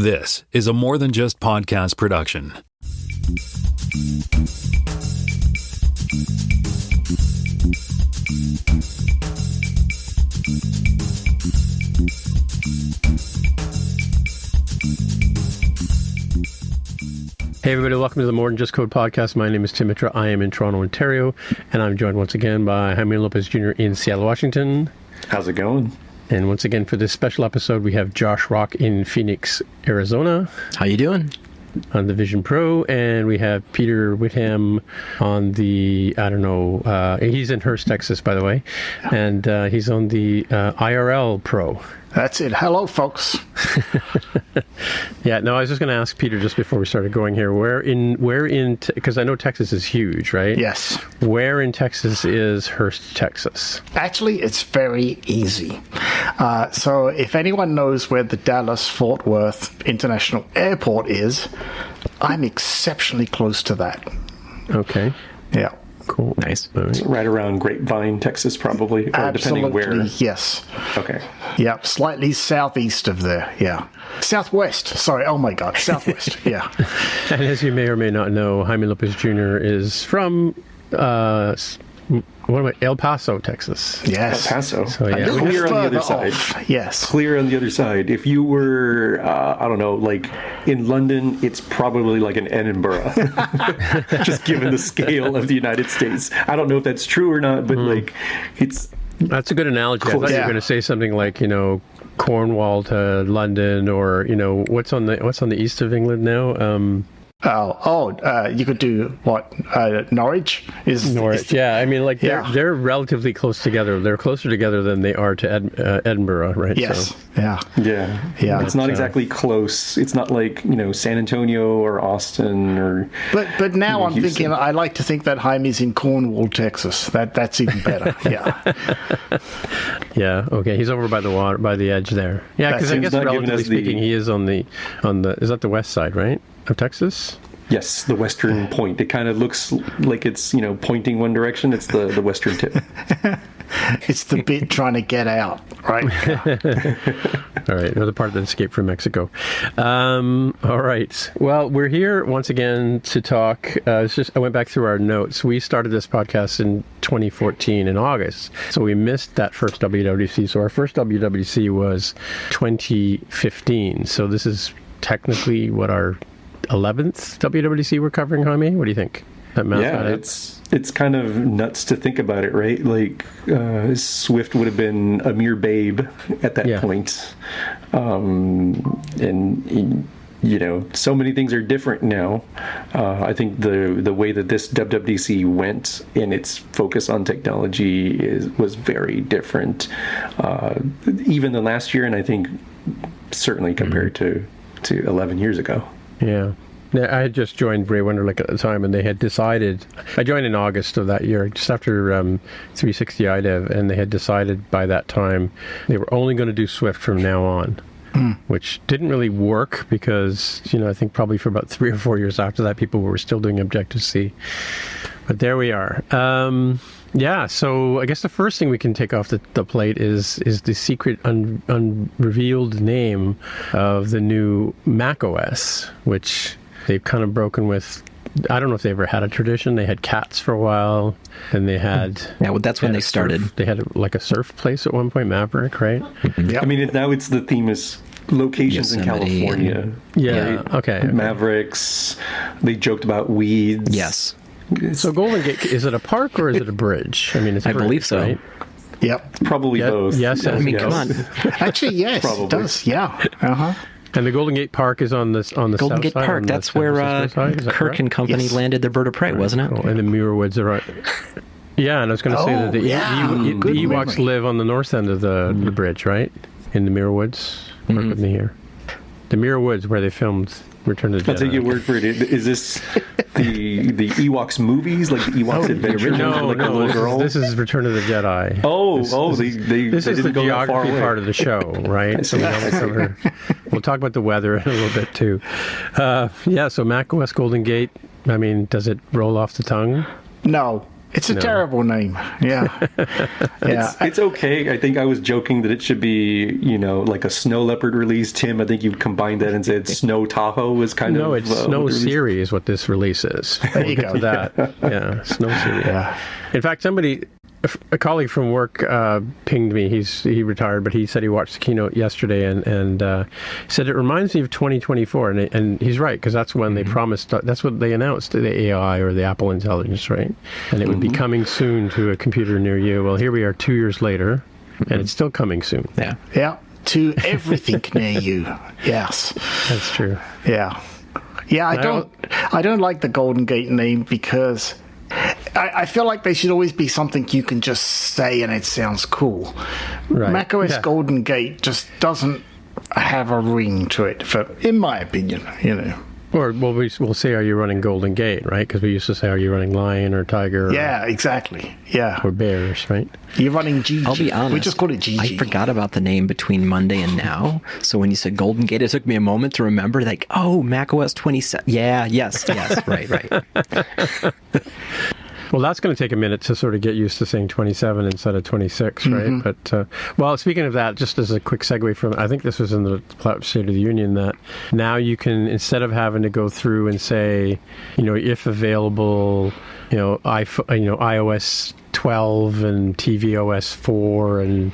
This is a More Than Just Podcast production. Hey everybody, welcome to the More Than Just Code podcast. My name is Tim. I am in Toronto, Ontario, and I'm joined once again by Jaime Lopez Jr. in Seattle, Washington. How's it going? And once again, for this special episode, we have Hrach in Phoenix, Arizona. How you doing? On the Vision Pro, and we have Peter Witham on the, he's in Hurst, Texas, by the way, and he's on the IRL Pro. That's it. Hello, folks. Yeah, no, I was just going to ask Peter just before we started going here, where in, because I know Texas is huge, right? Yes. Where in Texas is Hurst, Texas? Actually, it's very easy. So if anyone knows where the Dallas-Fort Worth International Airport is, I'm exceptionally close to that. Okay. Yeah. Cool. Nice. It's right around Grapevine, Texas, probably, or Absolutely, depending where. Yes. Okay. Yeah, slightly southeast of there, yeah. Southwest, sorry, oh my God, southwest, yeah. And as you may or may not know, Jaime Lopez Jr. is from, El Paso, Texas. Yes. El Paso. So, yeah. Clear on the other Further side. off, yes. Clear on the other side. If you were, like in London, it's probably like in Edinburgh. Just given the scale of the United States. I don't know if that's true or not, but it's... That's a good analogy. I thought you were going to say something like, Cornwall to London, or, what's on the east of England now? You could do what? Norwich is Norwich. Yeah, I mean, they're relatively close together. They're closer together than they are to Edinburgh, right? Yes. So. Yeah. It's not exactly close. It's not like San Antonio or Austin or. But now I'm Houston. thinking. I like to think that Jaime's in Cornwall, Texas. That's even better. Yeah. Yeah. Okay. He's over by the water, by the edge there. Yeah, because I guess relatively speaking, he is on the. Is that the west side, right? Of Texas? Yes, the western point. It kind of looks like it's, pointing one direction. It's the western tip. It's the bit trying to get out, right? All right, another part that escaped from Mexico. All right. Well, we're here once again to talk. I went back through our notes. We started this podcast in 2014 in August, so we missed that first WWDC. So our first WWDC was 2015. So this is technically our 11th WWDC we're covering, Jaime? What do you think? It's kind of nuts to think about it, right? Like, Swift would have been a mere babe at that point. And so many things are different now. I think the way that this WWDC went in its focus on technology was very different, even than last year, and I think certainly compared to 11 years ago. Yeah. I had just joined Ray Wenderlich at the time, and they had decided, I joined in August of that year, just after 360 IDEV, and they had decided by that time they were only going to do Swift from now on, which didn't really work because, I think probably for about 3 or 4 years after that, people were still doing Objective-C. But there we are. Yeah, so I guess the first thing we can take off the plate is the secret unrevealed name of the new Mac OS, which they've kind of broken with. I don't know if they ever had a tradition. They had cats for a while, and they had... Yeah, well, that's when they started. They had a surf place at one point, Maverick, right? Yep. I mean, now it's the theme is locations Yosemite in California. Right? Okay. Mavericks. They joked about weeds. Yes. So Golden Gate, is it a park or is it a bridge? I mean, it's a bridge, believe so. Right? Yep. Probably both. Yes. I mean, come on. Actually, yes, Probably. it does. Yeah. Uh-huh. And the Golden Gate Park is on the Golden south Gate side, Park. That's where Kirk and company landed their bird of prey, wasn't it? Cool. And the Muir Woods are right. Yeah, and I was going to say that the Ewoks live on the north end of the bridge, right? In the Muir Woods. Work with me here. The Muir Woods, where they filmed Return of the Jedi. I'll take your word for it. Is this the Ewoks movies, like the Ewoks Adventure? No, this is Return of the Jedi. This is the geography part of the show, right? So we'll talk about the weather in a little bit too. So macOS Golden Gate, I mean, does it roll off the tongue? No. It's a terrible name. Yeah. Yeah. It's okay. I think I was joking that it should be, like a Snow Leopard release. Tim, I think you combined that and said Snow Tahoe was kind of... No, it's Snow Series is what this release is. There you go. That. Yeah, Snow Series. Yeah. In fact, a colleague from work pinged me. He retired, but he said he watched the keynote yesterday and said it reminds me of 2024, and he's right, because that's when they promised. That's what they announced, the AI or the Apple Intelligence, right? And it would be coming soon to a computer near you. Well, here we are 2 years later, and it's still coming soon. Yeah. Yeah. To everything near you. Yes. That's true. Yeah. Yeah. I don't like the Golden Gate name because I feel like they should always be something you can just say and it sounds cool. Right. macOS Golden Gate just doesn't have a ring to it, in my opinion, Or we'll say, are you running Golden Gate, right? Because we used to say, are you running Lion or Tiger? Yeah, exactly. Yeah. Or Bears, right? You're running GG. I'll be honest. We just call it GG. I forgot about the name between Monday and now. So when you said Golden Gate, it took me a moment to remember, like, oh, macOS 27. Yeah, yes, right. Well, that's going to take a minute to sort of get used to saying 27 instead of 26, right? But, well, speaking of that, just as a quick segue from, I think this was in the State of the Union, that now you can, instead of having to go through and say, if available, iOS 12 and tvOS 4, and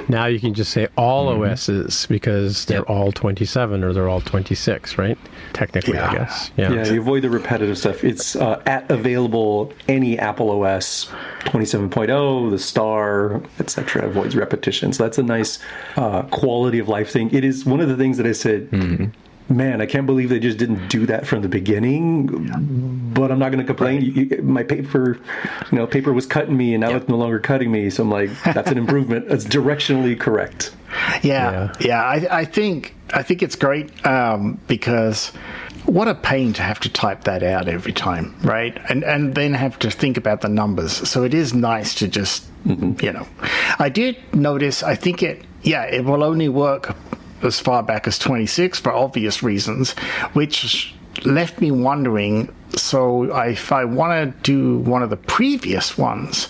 now you can just say all OSs because they're all 27 or they're all 26, right? Technically, I guess. Yeah, you avoid the repetitive stuff. It's at available any Apple OS 27.0, the star, etc. Avoids repetition. So that's a nice quality of life thing. It is one of the things that I said, man, I can't believe they just didn't do that from the beginning. But I'm not going to complain. My paper was cutting me, and now it's no longer cutting me. So I'm like, that's an improvement. That's directionally correct. Yeah. I think it's great because what a pain to have to type that out every time, right? And then have to think about the numbers. So it is nice to just, I did notice. I think it will only work as far back as 26 for obvious reasons, which left me wondering, so if I want to do one of the previous ones,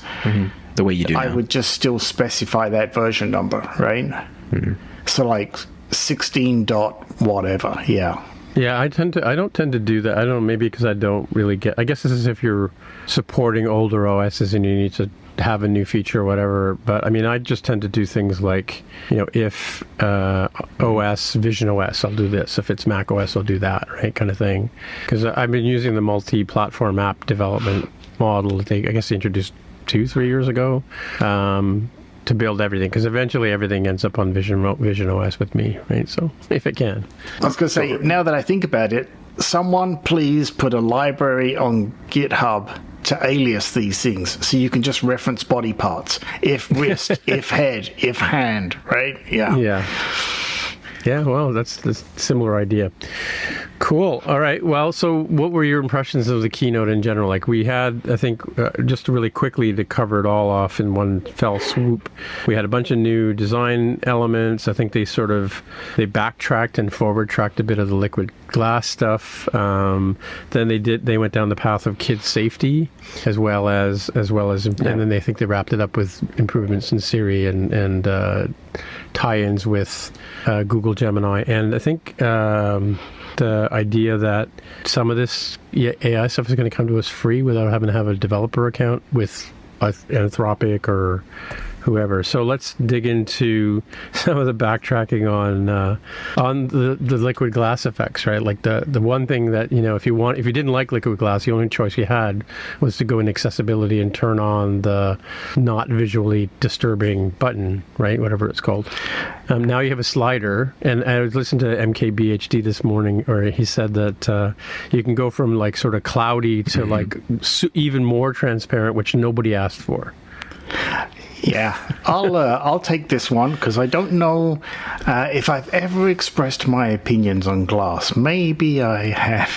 the way you do I now, would just still specify that version number, right? So like 16 dot whatever, yeah. Yeah, I don't tend to do that. I don't know, maybe because I don't really get, I guess this is if you're supporting older OSs and you need to have a new feature or whatever, but I mean, I just tend to do things like, if OS, Vision OS, I'll do this. If it's Mac OS, I'll do that, right, kind of thing. Because I've been using the multi-platform app development model I guess they introduced 2-3 years ago, to build everything, because eventually everything ends up on Vision OS with me, right? So if it can. I was going to say, now that I think about it, someone please put a library on GitHub to alias these things, so you can just reference body parts. If wrist, if head, if hand, right? Yeah, well, that's the similar idea. Cool. All right. Well, so what were your impressions of the keynote in general? Like, we had, I think, just really quickly to cover it all off in one fell swoop, we had a bunch of new design elements. I think they backtracked and forward tracked a bit of the liquid glass stuff. Then they went down the path of kid safety as well as and then they think they wrapped it up with improvements in Siri and tie-ins with Google Gemini. And I think the idea that some of this AI stuff is going to come to us free without having to have a developer account with Anthropic or whoever. So let's dig into some of the backtracking on the liquid glass effects, right? Like the one thing that, if you didn't like liquid glass, the only choice you had was to go in accessibility and turn on the not visually disturbing button, right? Whatever it's called. Now you have a slider, and I was listening to MKBHD this morning, or he said that you can go from like sort of cloudy to like even more transparent, which nobody asked for. Yeah, I'll take this one because I don't know if I've ever expressed my opinions on glass. Maybe I have.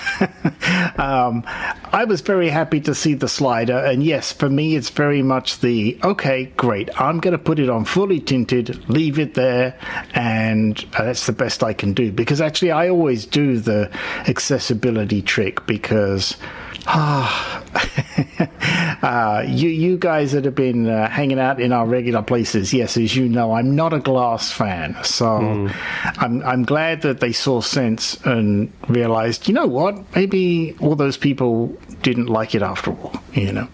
I was very happy to see the slider, and yes, for me it's very much okay, great, I'm going to put it on fully tinted, leave it there, and that's the best I can do, because actually I always do the accessibility trick, because You guys that have been hanging out in our regular places, yes, as you know, I'm not a glass fan, so I'm glad that they saw sense and realized, you know what, maybe all those people didn't like it after all, you know.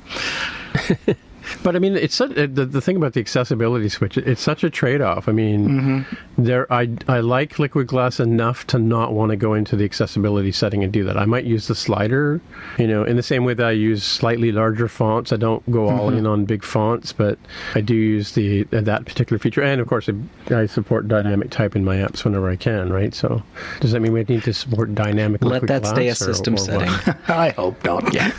But I mean, it's the thing about the accessibility switch. It's such a trade-off. I mean, I like liquid glass enough to not want to go into the accessibility setting and do that. I might use the slider, in the same way that I use slightly larger fonts. I don't go all in on big fonts, but I do use that particular feature. And of course, I support dynamic type in my apps whenever I can. Right? So, does that mean we need to support dynamic liquid glass? Let that stay a system setting. I hope not. Yeah.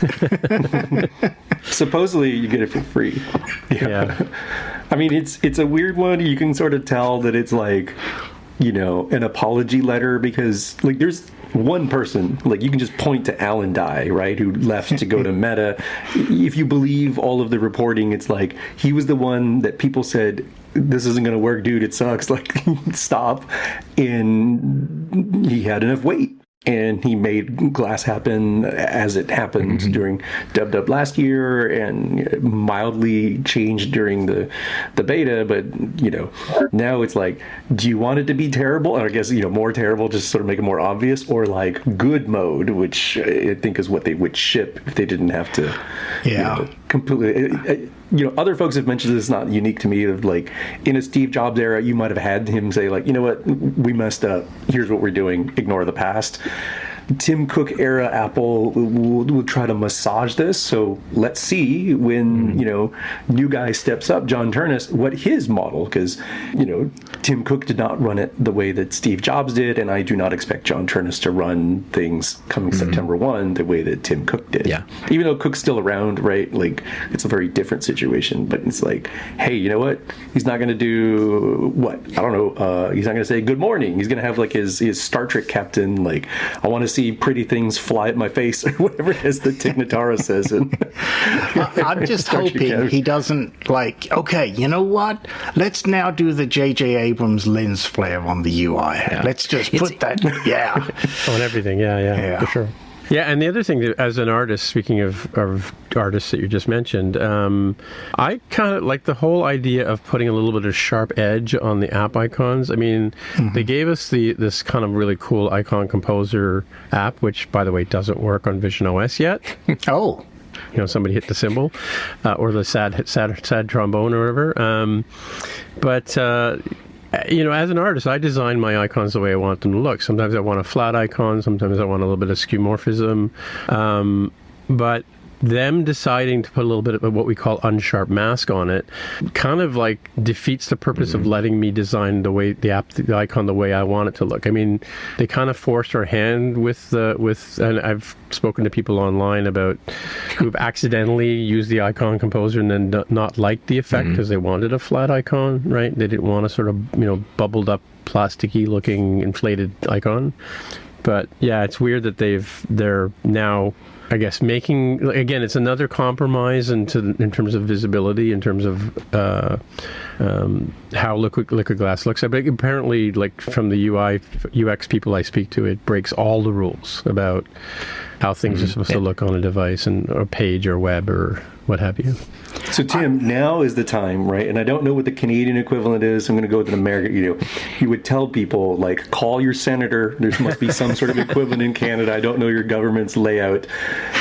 Supposedly, you get it for free. Yeah. I mean, it's a weird one. You can sort of tell that it's like, an apology letter, because like there's one person, like you can just point to Alan Dye, right, who left to go to Meta. If you believe all of the reporting, it's like he was the one that people said, this isn't going to work, dude, it sucks, like stop. And he had enough weight. And he made glass happen as it happened during WW last year, and mildly changed during the beta. But now it's like, do you want it to be terrible? Or I guess more terrible, just sort of make it more obvious, or like good mode, which I think is what they would ship if they didn't have to. Yeah, completely. Other folks have mentioned this, not unique to me, of like in a Steve Jobs era, you might have had him say like, you know what, we messed up. Here's what we're doing. Ignore the past. Tim Cook era Apple will try to massage this. So let's see when, new guy steps up, John Turnus, what his model, because, Tim Cook did not run it the way that Steve Jobs did. And I do not expect John Turnus to run things coming September 1 the way that Tim Cook did. Yeah. Even though Cook's still around, right? Like it's a very different situation, but it's like, hey, you know what? He's not going to do what? I don't know. He's not going to say good morning. He's going to have like his Star Trek captain, like, I want to see pretty things fly at my face, or whatever it is that Tig Notaro says. And I'm just hoping he doesn't like, okay, you know what? Let's now do the J.J. Abrams lens flare on the UI. Yeah. Let's just put that, on everything. Yeah, for sure. Yeah, and the other thing, that, as an artist, speaking of artists that you just mentioned, I kind of like the whole idea of putting a little bit of sharp edge on the app icons. I mean, they gave us this kind of really cool icon composer app, which, by the way, doesn't work on Vision OS yet. Oh. Somebody hit the cymbal or the sad trombone or whatever. But as an artist, I design my icons the way I want them to look. Sometimes I want a flat icon. Sometimes I want a little bit of skeuomorphism. But them deciding to put a little bit of what we call unsharp mask on it kind of like defeats the purpose of letting me design the icon the way I want it to look. I mean, they kind of forced our hand and I've spoken to people online about who've accidentally used the icon composer and then not liked the effect because they wanted a flat icon, right? They didn't want a sort of bubbled up, plasticky looking inflated icon. But yeah, it's weird that they're now, I guess, making, again, it's another compromise in terms of visibility, in terms of how liquid glass looks. But apparently, like from the UX people I speak to, it breaks all the rules about how things are supposed to look on a device and or page or web or what have you. So Tim, now is the time, right? And I don't know what the Canadian equivalent is. I'm going to go with an American. You would tell people, like, call your senator. There must be some sort of equivalent in Canada. I don't know your government's layout.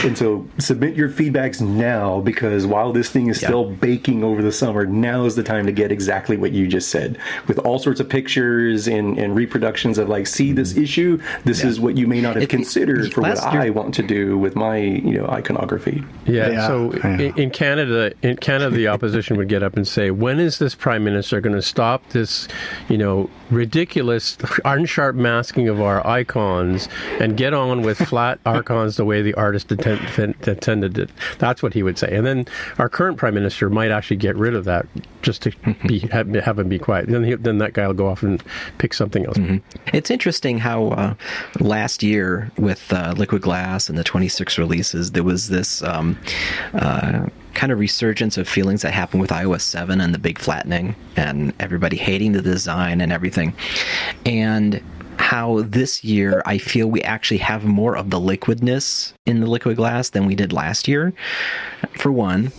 And so submit your feedbacks now, because while this thing is still baking over the summer, now is the time to get exactly what you just said, with all sorts of pictures and reproductions of, like, see this issue. This is what you may not have considered for what I want to do with my, iconography. So in Canada, the opposition would get up and say, when is this prime minister going to stop this, ridiculous, unsharp masking of our icons and get on with flat icons the way the artist intended it? That's what he would say. And then our current prime minister might actually get rid of that just to have him be quiet. Then that guy will go off and pick something else. It's interesting how last year with Liquid Glass and the 26 releases, there was this kind of resurgence of feelings that happened with iOS 7 and the big flattening and everybody hating the design and everything. And how this year I feel we actually have more of the liquidness in the liquid glass than we did last year, for one.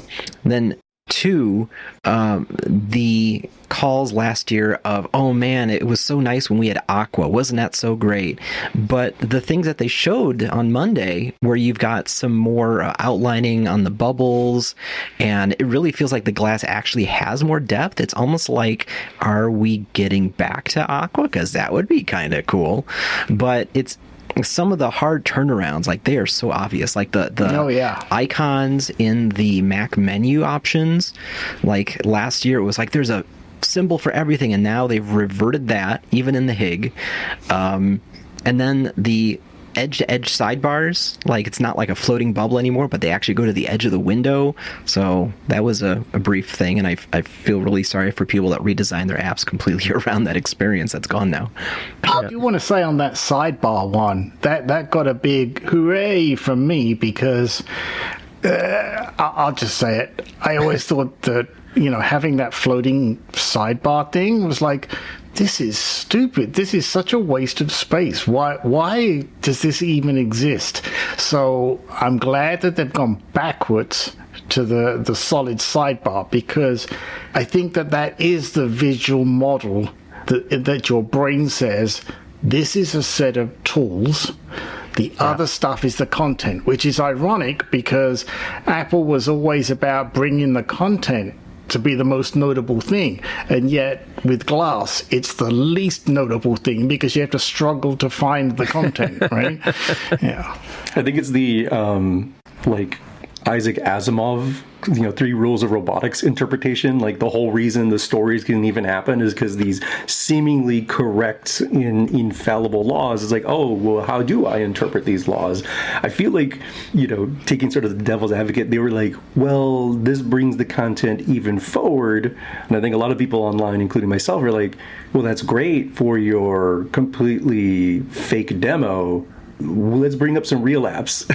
Then two, the calls last year of, oh man, it was so nice when we had aqua, wasn't that so great? But the things that they showed on Monday, where you've got some more outlining on the bubbles, and it really feels like the glass actually has more depth. It's almost like, are we getting back to aqua? Because that would be kind of cool. But it's some of the hard turnarounds, like they are so obvious, like the icons in the Mac menu options. Like last year it was like there's a symbol for everything, and now they've reverted that even in the HIG. And then the edge-to-edge sidebars, like it's not like a floating bubble anymore, but they actually go to the edge of the window. So that was a brief thing, and I feel really sorry for people that redesign their apps completely around that experience. That's gone now. I do want to say on that sidebar one, that got a big hooray from me, because I'll just say it. I always thought that, having that floating sidebar thing was like, this is stupid. This is such a waste of space. Why does this even exist? So I'm glad that they've gone backwards to the solid sidebar, because I think that is the visual model that your brain says, this is a set of tools. The other stuff is the content, which is ironic because Apple was always about bringing the content to be the most notable thing, and yet with glass it's the least notable thing because you have to struggle to find the content. Right? Yeah, I think it's the like Isaac Asimov, 3 rules of robotics interpretation. Like the whole reason the stories can even happen is because these seemingly correct and infallible laws is like, oh, well, how do I interpret these laws? I feel like, taking sort of the devil's advocate, they were like, well, this brings the content even forward. And I think a lot of people online, including myself, are like, well, that's great for your completely fake demo. Let's bring up some real apps.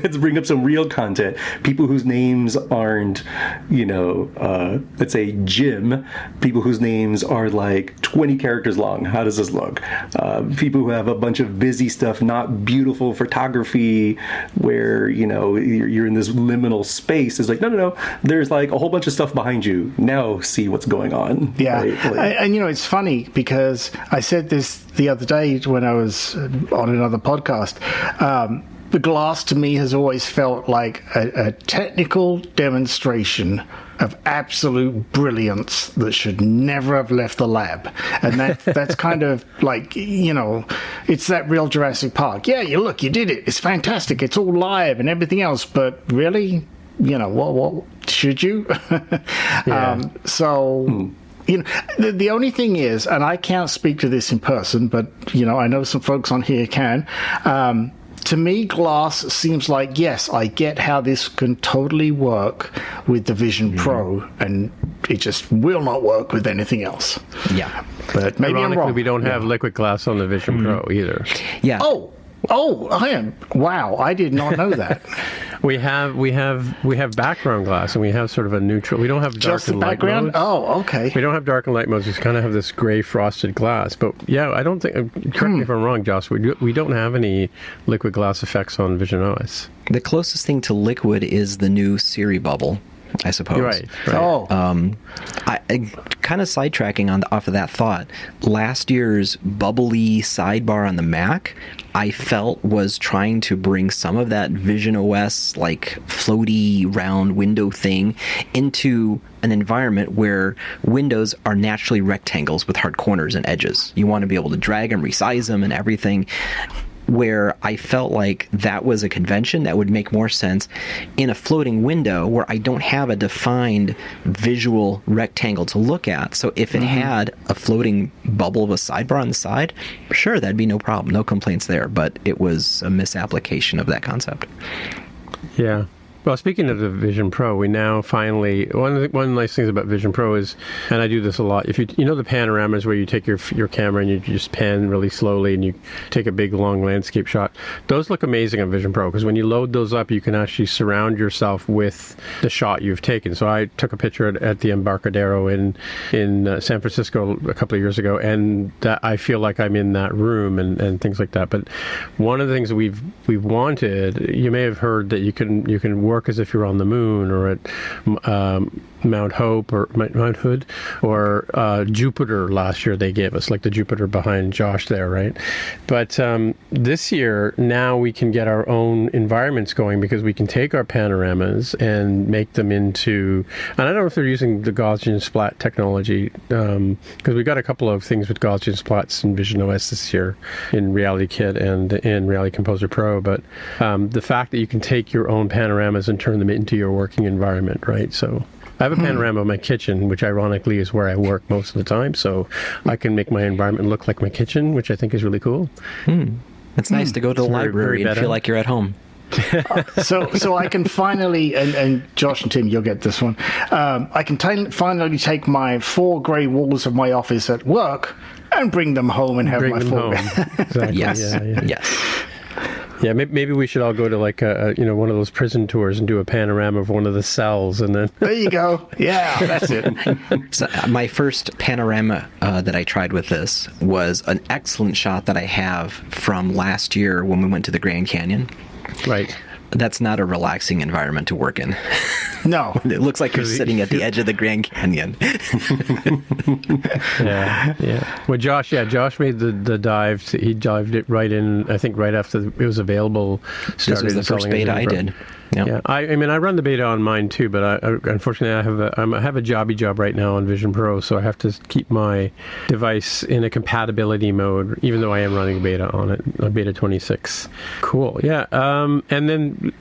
Let's bring up some real content. People whose names aren't, let's say Jim. People whose names are like 20 characters long. How does this look? People who have a bunch of busy stuff, not beautiful photography, where, you're in this liminal space. It's like, no. There's like a whole bunch of stuff behind you. Now see what's going on. Yeah. Right? And, it's funny because I said this the other day when I was on another podcast. The glass to me has always felt like a technical demonstration of absolute brilliance that should never have left the lab. And that's kind of like, it's that real Jurassic Park. Yeah, you did it. It's fantastic. It's all live and everything else. But really, what should you? The only thing is, and I can't speak to this in person, but, I know some folks on here can. To me, glass seems like, yes, I get how this can totally work with the Vision Pro, and it just will not work with anything else. Yeah. But maybe I'm wrong. We don't have liquid glass on the Vision Pro either. Yeah. Oh, I am. Wow, I did not know that. We have background glass, and we have sort of a neutral. We don't have dark just and the light background. modes. Oh, okay. We don't have dark and light modes. We kind of have this gray frosted glass. But yeah, I don't think. Correct me if I'm wrong, Josh. We don't have any liquid glass effects on Vision OS. The closest thing to liquid is the new Siri bubble, I suppose. Right. Oh. I kind of sidetracking off of that thought. Last year's bubbly sidebar on the Mac, I felt was trying to bring some of that Vision OS like floaty round window thing into an environment where windows are naturally rectangles with hard corners and edges. You want to be able to drag them, resize them, and everything. Where I felt like that was a convention that would make more sense in a floating window where I don't have a defined visual rectangle to look at. So if it had a floating bubble of a sidebar on the side, sure, that'd be no problem. No complaints there. But it was a misapplication of that concept. Yeah. Well, speaking of the Vision Pro, we now finally one of the nice things about Vision Pro is, and I do this a lot. If you know the panoramas where you take your camera and you just pan really slowly and you take a big long landscape shot, those look amazing on Vision Pro because when you load those up, you can actually surround yourself with the shot you've taken. So I took a picture at the Embarcadero in San Francisco a couple of years ago, and that I feel like I'm in that room and things like that. But one of the things we've wanted, you may have heard that you can work as if you're on the moon or at Mount Hope or Mount Hood or Jupiter last year they gave us, like the Jupiter behind Josh there, right? But this year, now we can get our own environments going because we can take our panoramas and make them into, and I don't know if they're using the Gaussian splat technology because we got a couple of things with Gaussian splats in Vision OS this year in Reality Kit and in Reality Composer Pro, but the fact that you can take your own panoramas and turn them into your working environment, right? So I have a panorama of my kitchen, which ironically is where I work most of the time, so I can make my environment look like my kitchen, which I think is really cool. It's nice to go to the library and feel like you're at home. So I can finally, and Josh and Tim, you'll get this one. I can finally take my 4 grey walls of my office at work and bring them home and have my 4. Exactly. Yes. Yeah. Yes. Yeah, maybe we should all go to like one of those prison tours and do a panorama of one of the cells, and then there you go. Yeah, that's it. So my first panorama that I tried with this was an excellent shot that I have from last year when we went to the Grand Canyon. Right. That's not a relaxing environment to work in. No. It looks like you're sitting at the edge of the Grand Canyon. Yeah. Well, Josh made the dive. He dived it right in, I think, right after it was available. This was the first beta I did. Yep. Yeah, I mean, I run the beta on mine too, but unfortunately, I have a jobby job right now on Vision Pro, so I have to keep my device in a compatibility mode, even though I am running beta on it, on beta 26. Cool, yeah. And then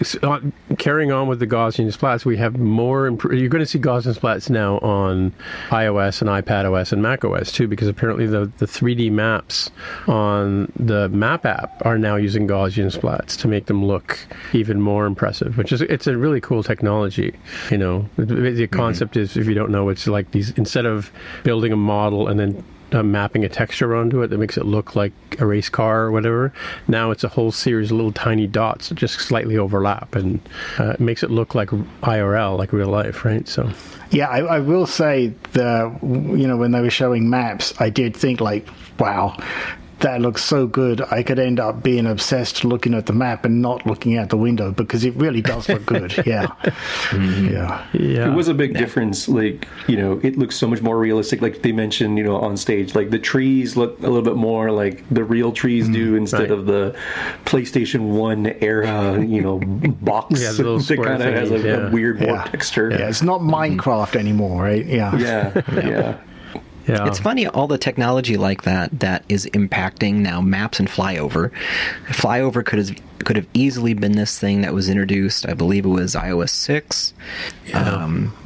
carrying on with the Gaussian splats, we have more. You're going to see Gaussian splats now on iOS and iPadOS and macOS too, because apparently the 3D maps on the Map app are now using Gaussian splats to make them look even more impressive. It's a really cool technology, you know. The concept is, if you don't know, it's like these, instead of building a model and then mapping a texture onto it that makes it look like a race car or whatever, now it's a whole series of little tiny dots that just slightly overlap, and it makes it look like IRL, like real life, right? So yeah, I will say, when they were showing maps, I did think like, wow, that looks so good. I could end up being obsessed looking at the map and not looking out the window because it really does look good. Yeah. Mm-hmm. Yeah. It was a big difference. Like, it looks so much more realistic. Like they mentioned, on stage, like the trees look a little bit more like the real trees do instead of the PlayStation 1 era, box that kind of has a weird warp texture. Yeah, it's not Minecraft anymore, right? Yeah. Yeah. Yeah. It's funny, all the technology like that is impacting now maps and flyover. Flyover could have easily been this thing that was introduced, I believe it was iOS 6,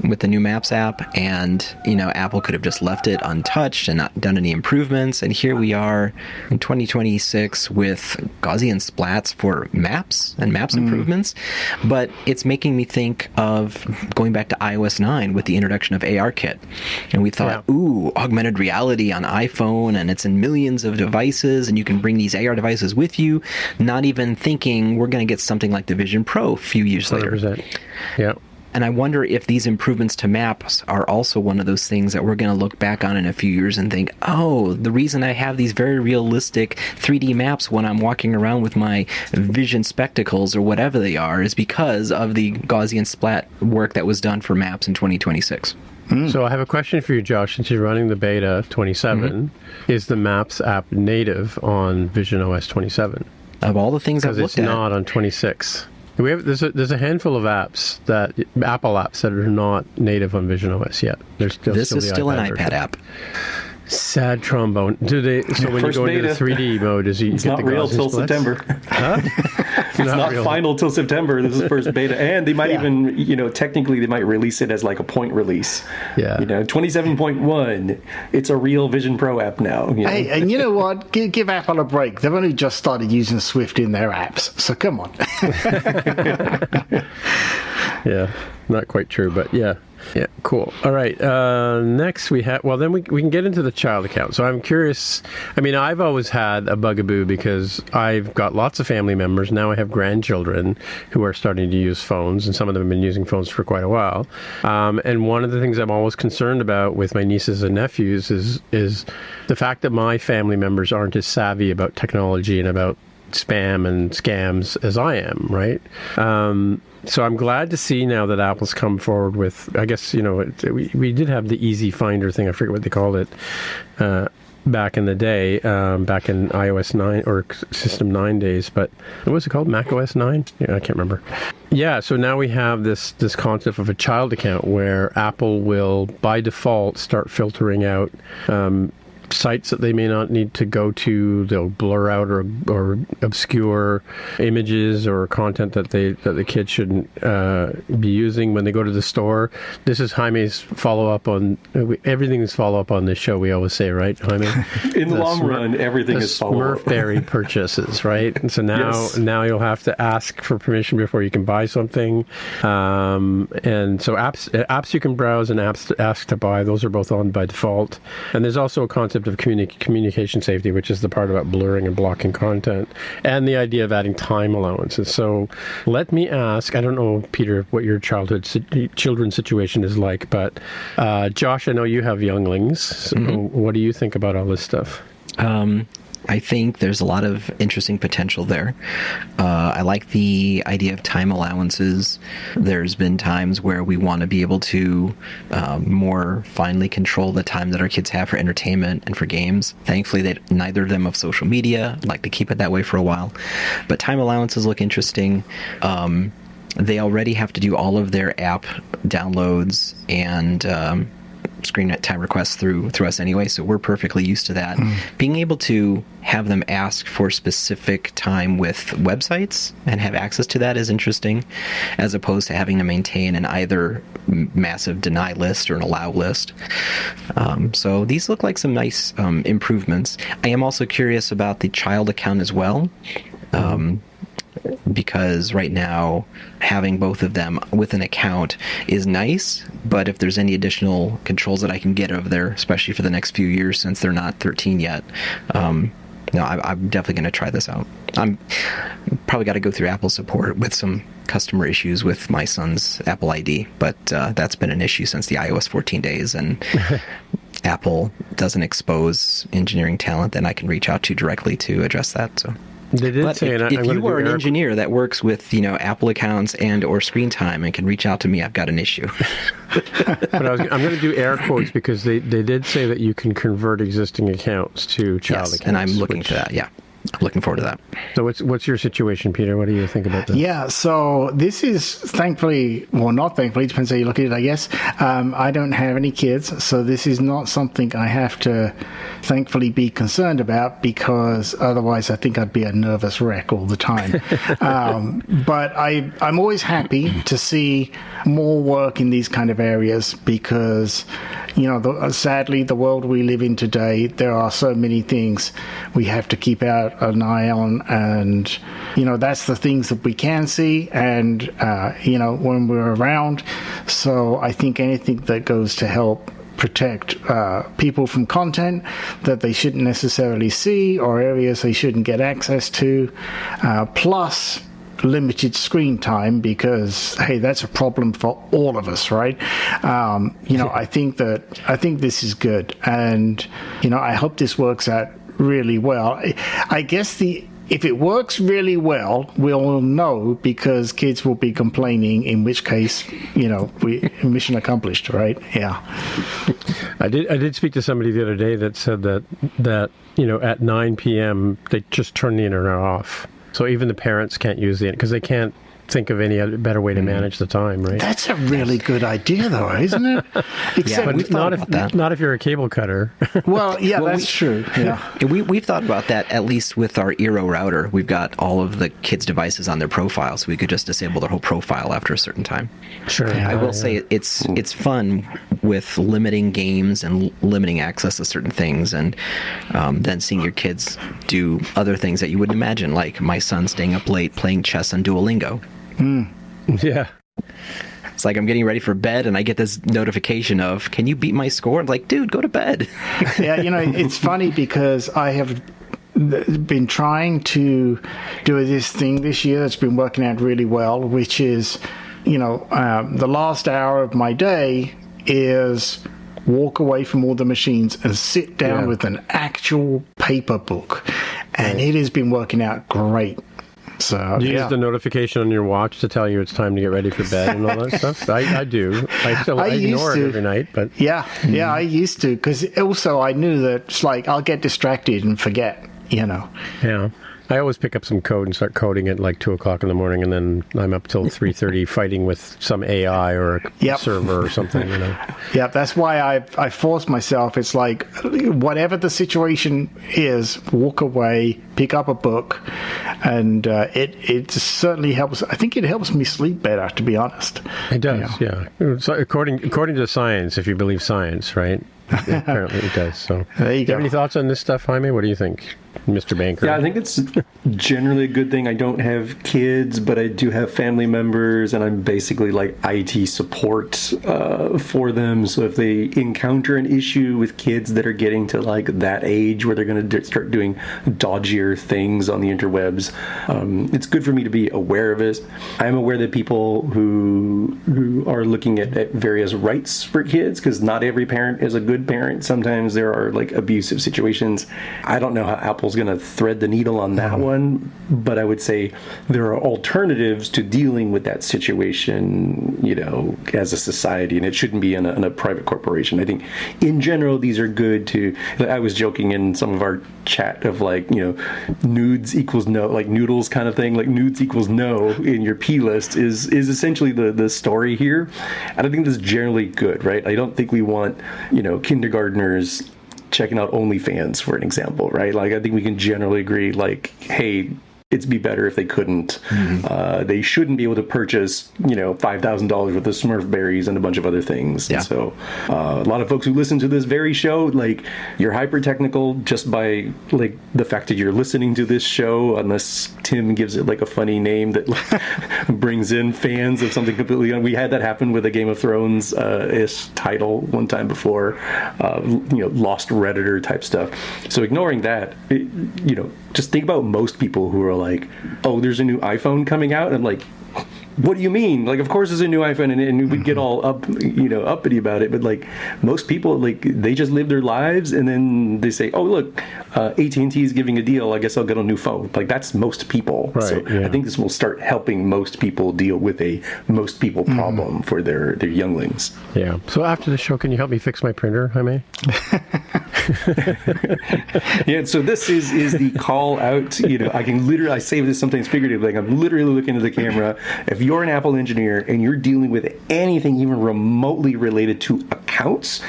with the new Maps app, and Apple could have just left it untouched and not done any improvements, and here we are in 2026 with Gaussian splats for maps and maps improvements. But it's making me think of going back to iOS 9 with the introduction of ARKit, and we thought, ooh, augmented reality on iPhone, and it's in millions of devices, and you can bring these AR devices with you, not even thinking we're going to get something like the Vision Pro a few years later. 100%. Yeah. And I wonder if these improvements to maps are also one of those things that we're going to look back on in a few years and think, oh, the reason I have these very realistic 3D maps when I'm walking around with my vision spectacles or whatever they are is because of the Gaussian splat work that was done for maps in 2026. So I have a question for you, Josh. Since you're running the beta 27, is the Maps app native on Vision OS 27? Of all the things I've looked at, because it's not on 26. There's a handful of apps Apple apps that are not native on Vision OS yet. This is still an iPad app. Sad trombone. So when you go into the 3D mode, you it's get not the real Gaussian till splats? September. Huh? It's not really. final till September. This is first beta, and they might even, technically they might release it as like a point release. Yeah. 27.1. It's a real Vision Pro app now. Hey, and you know what? Give Apple a break. They've only just started using Swift in their apps, so come on. Yeah, not quite true, but yeah. Yeah, cool. All right. Next we have, then we can get into the child account. So I'm curious. I mean, I've always had a bugaboo because I've got lots of family members. Now I have grandchildren who are starting to use phones, and some of them have been using phones for quite a while. And one of the things I'm always concerned about with my nieces and nephews is the fact that my family members aren't as savvy about technology and about spam and scams as I am, right? So I'm glad to see now that Apple's come forward with, I guess, we did have the Easy Finder thing, I forget what they called it, back in the day, back in iOS 9 or System 9 days, but what was it called? Mac OS 9? Yeah, I can't remember. Yeah, so now we have this concept of a child account where Apple will, by default, start filtering out sites that they may not need to go to. They'll blur out or obscure images or content that the kids shouldn't be using when they go to the store. This is Jaime's follow-up on everything's follow-up on this show, we always say, right, Jaime? In the long run, everything is follow-up. Smurfberry purchases, right? And so now you'll have to ask for permission before you can buy something. And so apps you can browse and apps to ask to buy, those are both on by default. And there's also a concept of communication safety, which is the part about blurring and blocking content, and the idea of adding time allowances. So let me ask, I don't know, Peter, what your children's situation is like, but Josh, I know you have younglings. So what do you think about all this stuff? I think there's a lot of interesting potential there. I like the idea of time allowances. There's been times where we want to be able to more finely control the time that our kids have for entertainment and for games. Thankfully, neither of them have social media. I'd like to keep it that way for a while. But time allowances look interesting. They already have to do all of their app downloads and screen time requests through us anyway, so we're perfectly used to that. Being able to have them ask for specific time with websites and have access to that is interesting, as opposed to having to maintain an either massive deny list or an allow list. So these look like some nice improvements. I am also curious about the child account as well. Because right now having both of them with an account is nice, but if there's any additional controls that I can get over there, especially for the next few years since they're not 13 yet, I'm definitely going to try this out. I'm probably got to go through Apple support with some customer issues with my son's Apple ID, but that's been an issue since the iOS 14 days, and Apple doesn't expose engineering talent that I can reach out to directly to address that. So. They did but say, if you are an engineer that works with Apple accounts and or screen time and can reach out to me, I've got an issue. But I'm going to do air quotes because they did say that you can convert existing accounts to child accounts. And I'm looking for that. Yeah, I'm looking forward to that. So what's your situation, Peter? What do you think about this? Yeah, so this is thankfully, well, not thankfully, depends how you look at it, I guess. I don't have any kids, so this is not something I have to thankfully be concerned about, because otherwise I think I'd be a nervous wreck all the time. But I'm always happy to see more work in these kind of areas, because sadly, the world we live in today, there are so many things we have to keep an eye on, and that's the things that we can see, and when we're around. So I think anything that goes to help protect people from content that they shouldn't necessarily see, or areas they shouldn't get access to, plus limited screen time, because hey, that's a problem for all of us, right? I think this is good, and I hope this works out really well. I guess if it works really well, we'll know, because kids will be complaining, in which case, mission accomplished, right? Yeah. I did speak to somebody the other day that said that at 9 p.m. they just turn the internet off. So even the parents can't use the internet because they can't think of any other better way to manage the time, right? That's a really good idea, though, isn't it? Except But not if you're a cable cutter. Well, yeah, that's true. Yeah. We've thought about that, at least with our Eero router. We've got all of the kids' devices on their profile, so we could just disable their whole profile after a certain time. Sure. I will say it's fun with limiting games and limiting access to certain things, and then seeing your kids do other things that you wouldn't imagine, like my son staying up late playing chess on Duolingo. Yeah. It's like I'm getting ready for bed and I get this notification of, can you beat my score? I'm like, dude, go to bed. Yeah, it's funny because I have been trying to do this thing this year that's been working out really well, which is, the last hour of my day is walk away from all the machines and sit down with an actual paper book. And it has been working out great. So, do you use the notification on your watch to tell you it's time to get ready for bed and all that stuff? I do. I ignore it every night, but yeah, I used to, because also I knew that it's like I'll get distracted and forget. Yeah. I always pick up some code and start coding at like 2 o'clock in the morning, and then I'm up till 3:30 fighting with some AI or a server or something. Yeah, that's why I force myself. It's like whatever the situation is, walk away, pick up a book, and it certainly helps. I think it helps me sleep better, to be honest. It does, yeah. So according to science, if you believe science, right? Apparently it does. So there you go. Have any thoughts on this stuff, Jaime? What do you think, Mr. Banker? Yeah, I think it's generally a good thing. I don't have kids, but I do have family members, and I'm basically like IT support for them. So if they encounter an issue with kids that are getting to like that age where they're going to start doing dodgier things on the interwebs, it's good for me to be aware of it. I'm aware that people who are looking at various rights for kids, because not every parent is a good parent. Sometimes there are like abusive situations. I don't know how Apple's going to thread the needle on that one, but I would say there are alternatives to dealing with that situation, as a society, and it shouldn't be in a private corporation. I think in general, these are good to, I was joking in some of our chat of like, nudes equals no, like noodles kind of thing, like nudes equals no in your P list is essentially the story here. And I think this is generally good, right? I don't think we want, kindergartners checking out OnlyFans, for an example, right? Like, I think we can generally agree, like, hey, it'd be better if they couldn't. They shouldn't be able to purchase, $5,000 worth of Smurf berries and a bunch of other things. Yeah. And so a lot of folks who listen to this very show, like, you're hyper technical just by like the fact that you're listening to this show, unless Tim gives it like a funny name that brings in fans of something completely. We had that happen with a Game of Thrones ish title one time before, Lost Redditor type stuff. So ignoring that, just think about most people who are like, oh, there's a new iPhone coming out, and like, what do you mean? Like, of course there's a new iPhone, and we get all uppity about it, but like most people, like, they just live their lives, and then they say, oh, look, AT&T is giving a deal, I guess I'll get a new phone. Like, that's most people. Right, so yeah. I think this will start helping most people deal with a most people problem for their younglings. Yeah. So after the show, can you help me fix my printer, Jaime? Yeah, so this is the call out. I say this sometimes figuratively, like I'm literally looking at the camera. If you're an Apple engineer and you're dealing with anything even remotely related to accounts,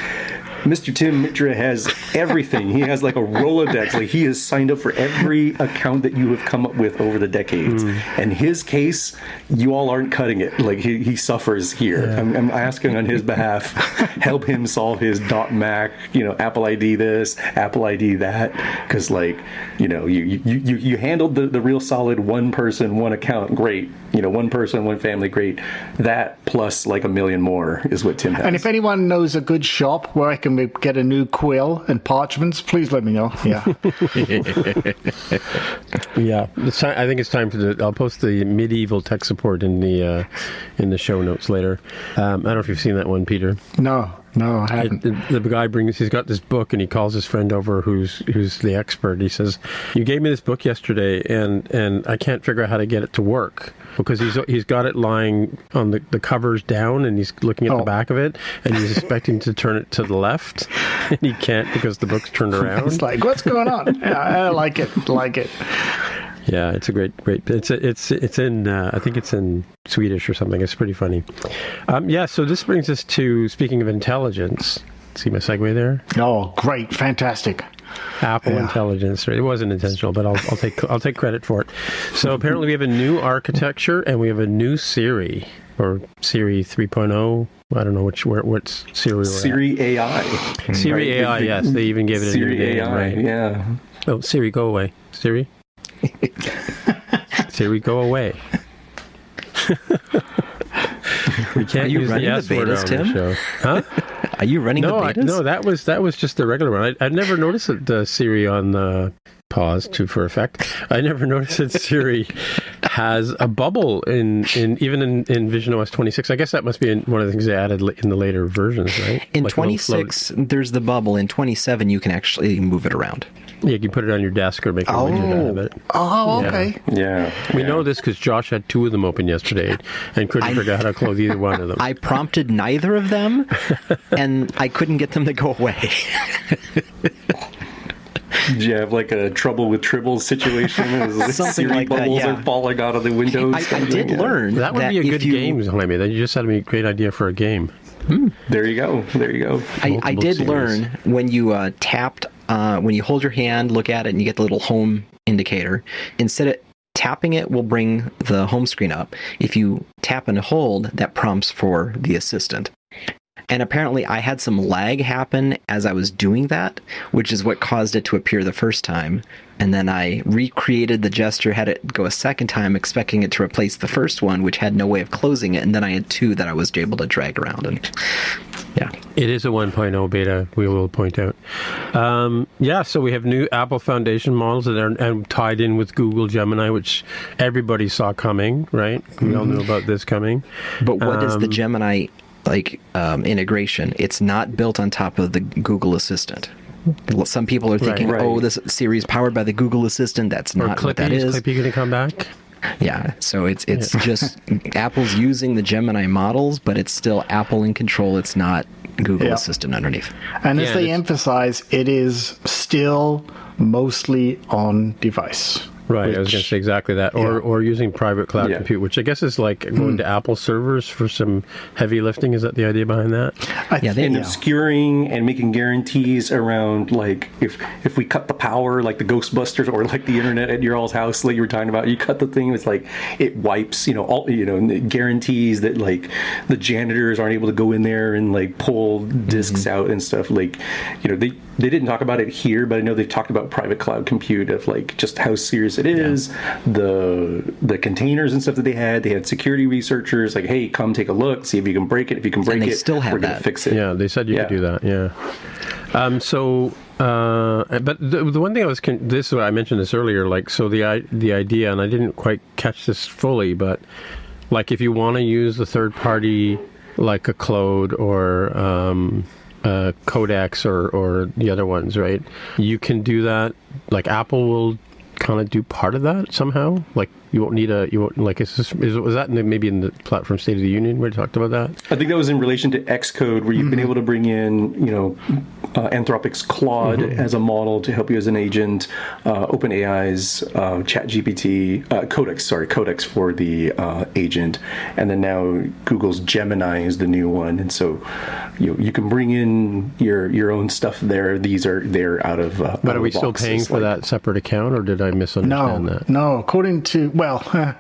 Mr. Tim Mitra has everything. He has like a Rolodex. Like, he has signed up for every account that you have come up with over the decades. And his case, you all aren't cutting it. Like, he suffers here. Yeah. I'm asking on his behalf, help him solve his .Mac, Apple ID this, Apple ID that. Because, like, you handled the real solid one person, one account, great. One person, one family, great. That plus like a million more is what Tim has. And if anyone knows a good shop where I can get a new quill and parchments, please let me know. Yeah. Yeah. I think it's time I'll post the medieval tech support in the show notes later. I don't know if you've seen that one, Peter. No, I haven't. The guy he's got this book, and he calls his friend over who's the expert. He says, you gave me this book yesterday, and I can't figure out how to get it to work, because he's got it lying on the covers down, and he's looking at the back of it, and he's expecting to turn it to the left, and he can't because the book's turned around. It's like, what's going on? Yeah, I like it. Yeah, it's a great. It's in. I think it's in Swedish or something. It's pretty funny. Yeah. So this brings us to, speaking of intelligence. See my segue there? Oh, great, fantastic. Apple Intelligence. Right? It wasn't intentional, but I'll take credit for it. So apparently we have a new architecture and we have a new Siri, or Siri 3.0. I don't know what's Siri. Siri AI. Siri right? AI. Yes, they even gave it a Siri new name. AI. Right? Yeah. Oh, Siri, go away. Siri. Siri, go away. We can't use the S word on the show. Huh? Are you running the betas? No, that was just the regular one. I've never noticed that Siri on the pause for effect. I never noticed that Siri has a bubble even in Vision OS 26. I guess that must be one of the things they added in the later versions, right? In like 26, there's the bubble. In 27, you can actually move it around. Yeah, you can put it on your desk or make a widget out of it. Oh, okay. Yeah. We know this because Josh had two of them open yesterday and couldn't figure out how to close either one of them. I prompted neither of them, and I couldn't get them to go away. Did you have like a trouble with tribbles situation? Something Siri like that, bubbles yeah. are falling out of the windows. I did learn that would be a good game, Jaime. Then you just had a great idea for a game. There you go. I did learn when you tapped, when you hold your hand, look at it, and you get the little home indicator. Instead of tapping it will bring the home screen up. If you tap and hold, that prompts for the assistant. And apparently I had some lag happen as I was doing that, which is what caused it to appear the first time. And then I recreated the gesture, had it go a second time, expecting it to replace the first one, which had no way of closing it. And then I had two that I was able to drag around. And yeah. It is a 1.0 beta, we will point out. So we have new Apple Foundation models that are tied in with Google Gemini, which everybody saw coming, right? We all knew about this coming. But what is the Gemini integration? It's not built on top of the Google Assistant. Some people are thinking, right. oh, this Siri is powered by the Google Assistant. That's not what that is. Clippy going to come back? Yeah, so it's just Apple's using the Gemini models, but it's still Apple in control. It's not Google Assistant underneath. And as they emphasize, it is still mostly on device. Right, I was going to say exactly that. Or using private cloud compute, which I guess is like going to Apple servers for some heavy lifting. Is that the idea behind that? And obscuring and making guarantees around, like, if we cut the power, like the Ghostbusters or like the internet at your all's house, like you were talking about, you cut the thing, it's like it wipes, guarantees that like the janitors aren't able to go in there and like pull disks out and stuff. Like, they didn't talk about it here, but I know they've talked about private cloud compute, of like just how serious it is. The containers and stuff that they had security researchers like, hey, come take a look, see if you can break it. If you can break it, still have we're going to fix it. Yeah, they said you could do that. Yeah. But the one thing I mentioned this earlier, like, so the idea, and I didn't quite catch this fully, but like if you want to use the third party, like a Claude or Codex or the other ones, right? You can do that. Like Apple will kind of do part of that somehow. Like was that maybe in the platform State of the Union where you talked about that? I think that was in relation to Xcode, where you've been able to bring in, Anthropic's Claude as a model to help you as an agent, OpenAI's ChatGPT, Codex for the agent, and then now Google's Gemini is the new one, and so you can bring in your own stuff there. They're out of. But are we still paying for that separate account, or did I misunderstand that? No. According to the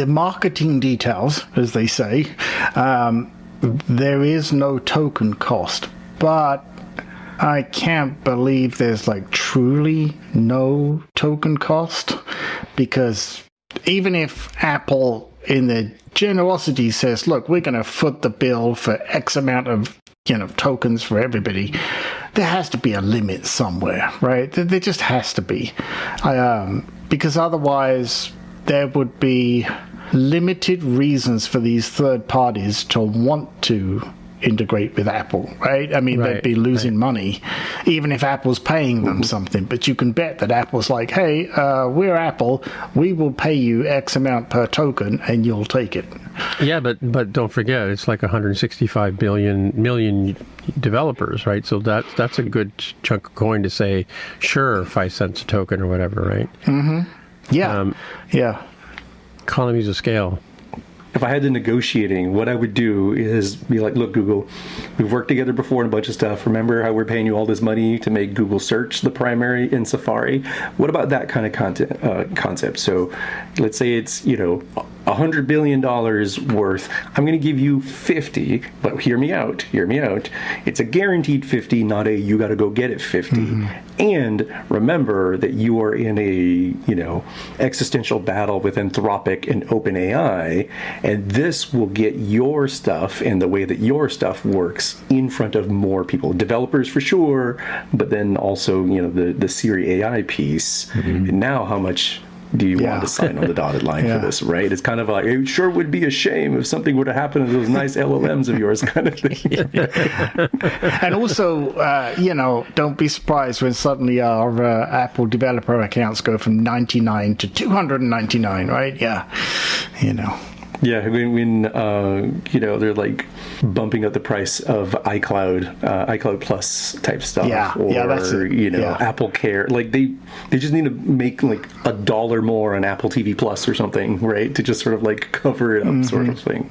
marketing details, as they say, there is no token cost. But I can't believe there's like truly no token cost, because even if Apple in their generosity says, look, we're going to foot the bill for X amount of tokens for everybody, there has to be a limit somewhere, right? There just has to be, because otherwise there would be limited reasons for these third parties to want to integrate with Apple, right? I mean, they'd be losing money, even if Apple's paying them something. But you can bet that Apple's like, hey, we're Apple. We will pay you X amount per token, and you'll take it. Yeah, but don't forget, it's like 165 million developers, right? So that's a good chunk of coin to say, sure, 5 cents a token or whatever, right? Mm-hmm. Yeah. Yeah. Economies of scale. If I had to negotiating, what I would do is be like, look, Google, we've worked together before on a bunch of stuff. Remember how we're paying you all this money to make Google search the primary in Safari? What about that kind of concept? So let's say it's, $100 billion worth. I'm going to give you 50, but hear me out. It's a guaranteed 50, not a you got to go get it 50. Mm-hmm. And remember that you are in a, existential battle with Anthropic and OpenAI, and this will get your stuff and the way that your stuff works in front of more people, developers for sure, but then also, the Siri AI piece. Mm-hmm. And now how much do you want to sign on the dotted line for this, right? It's kind of like, it sure would be a shame if something were to happen to those nice LLMs of yours kind of thing. And also, don't be surprised when suddenly our Apple developer accounts go from 99 to 299, right? Yeah, Yeah, when they're like bumping up the price of iCloud Plus type stuff, that's it. Apple Care, like they just need to make like $1 more on Apple TV Plus or something, right, to just sort of like cover it up, sort of thing.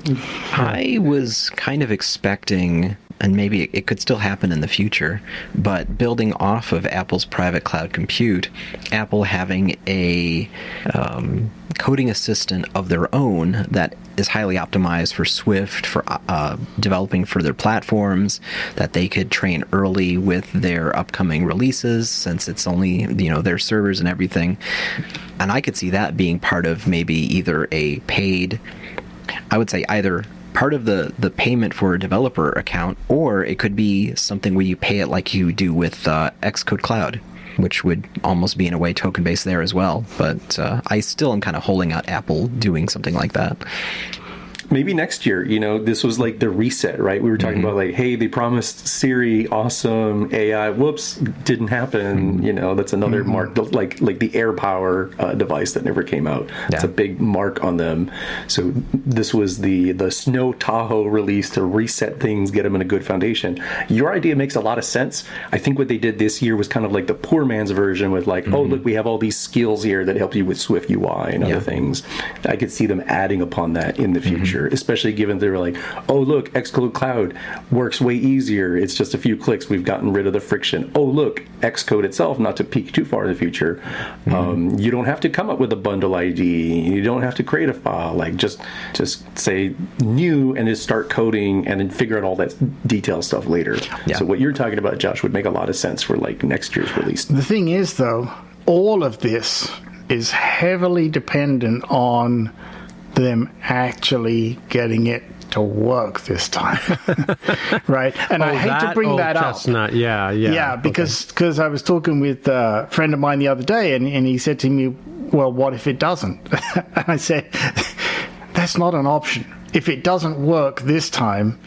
I was kind of expecting, and maybe it could still happen in the future, but building off of Apple's private cloud compute, Apple having a coding assistant of their own that is highly optimized for Swift, for developing for their platforms, that they could train early with their upcoming releases, since it's only, their servers and everything. And I could see that being part of maybe either a paid, I would say either part of the payment for a developer account, or it could be something where you pay it like you do with Xcode Cloud, which would almost be in a way token based there as well. But I still am kind of holding out Apple doing something like that. Maybe next year, this was like the reset, right? We were talking about like, hey, they promised Siri, awesome AI. Whoops, didn't happen. That's another mark, like the AirPower device that never came out. It's a big mark on them. So this was the Snow Tahoe release to reset things, get them in a good foundation. Your idea makes a lot of sense. I think what they did this year was kind of like the poor man's version with like, oh, look, we have all these skills here that help you with Swift UI and other things. I could see them adding upon that in the future. Especially given they were like, oh, look, Xcode Cloud works way easier. It's just a few clicks. We've gotten rid of the friction. Oh, look, Xcode itself, not to peek too far in the future, you don't have to come up with a bundle ID. You don't have to create a file. Like, just say new and just start coding and then figure out all that detail stuff later. Yeah. So what you're talking about, Josh, would make a lot of sense for like next year's release. The thing is, though, all of this is heavily dependent on them actually getting it to work this time. Right? And I hate to bring that up. Chestnut. Yeah, because I was talking with a friend of mine the other day, and he said to me, well, what if it doesn't? And I said, that's not an option. If it doesn't work this time,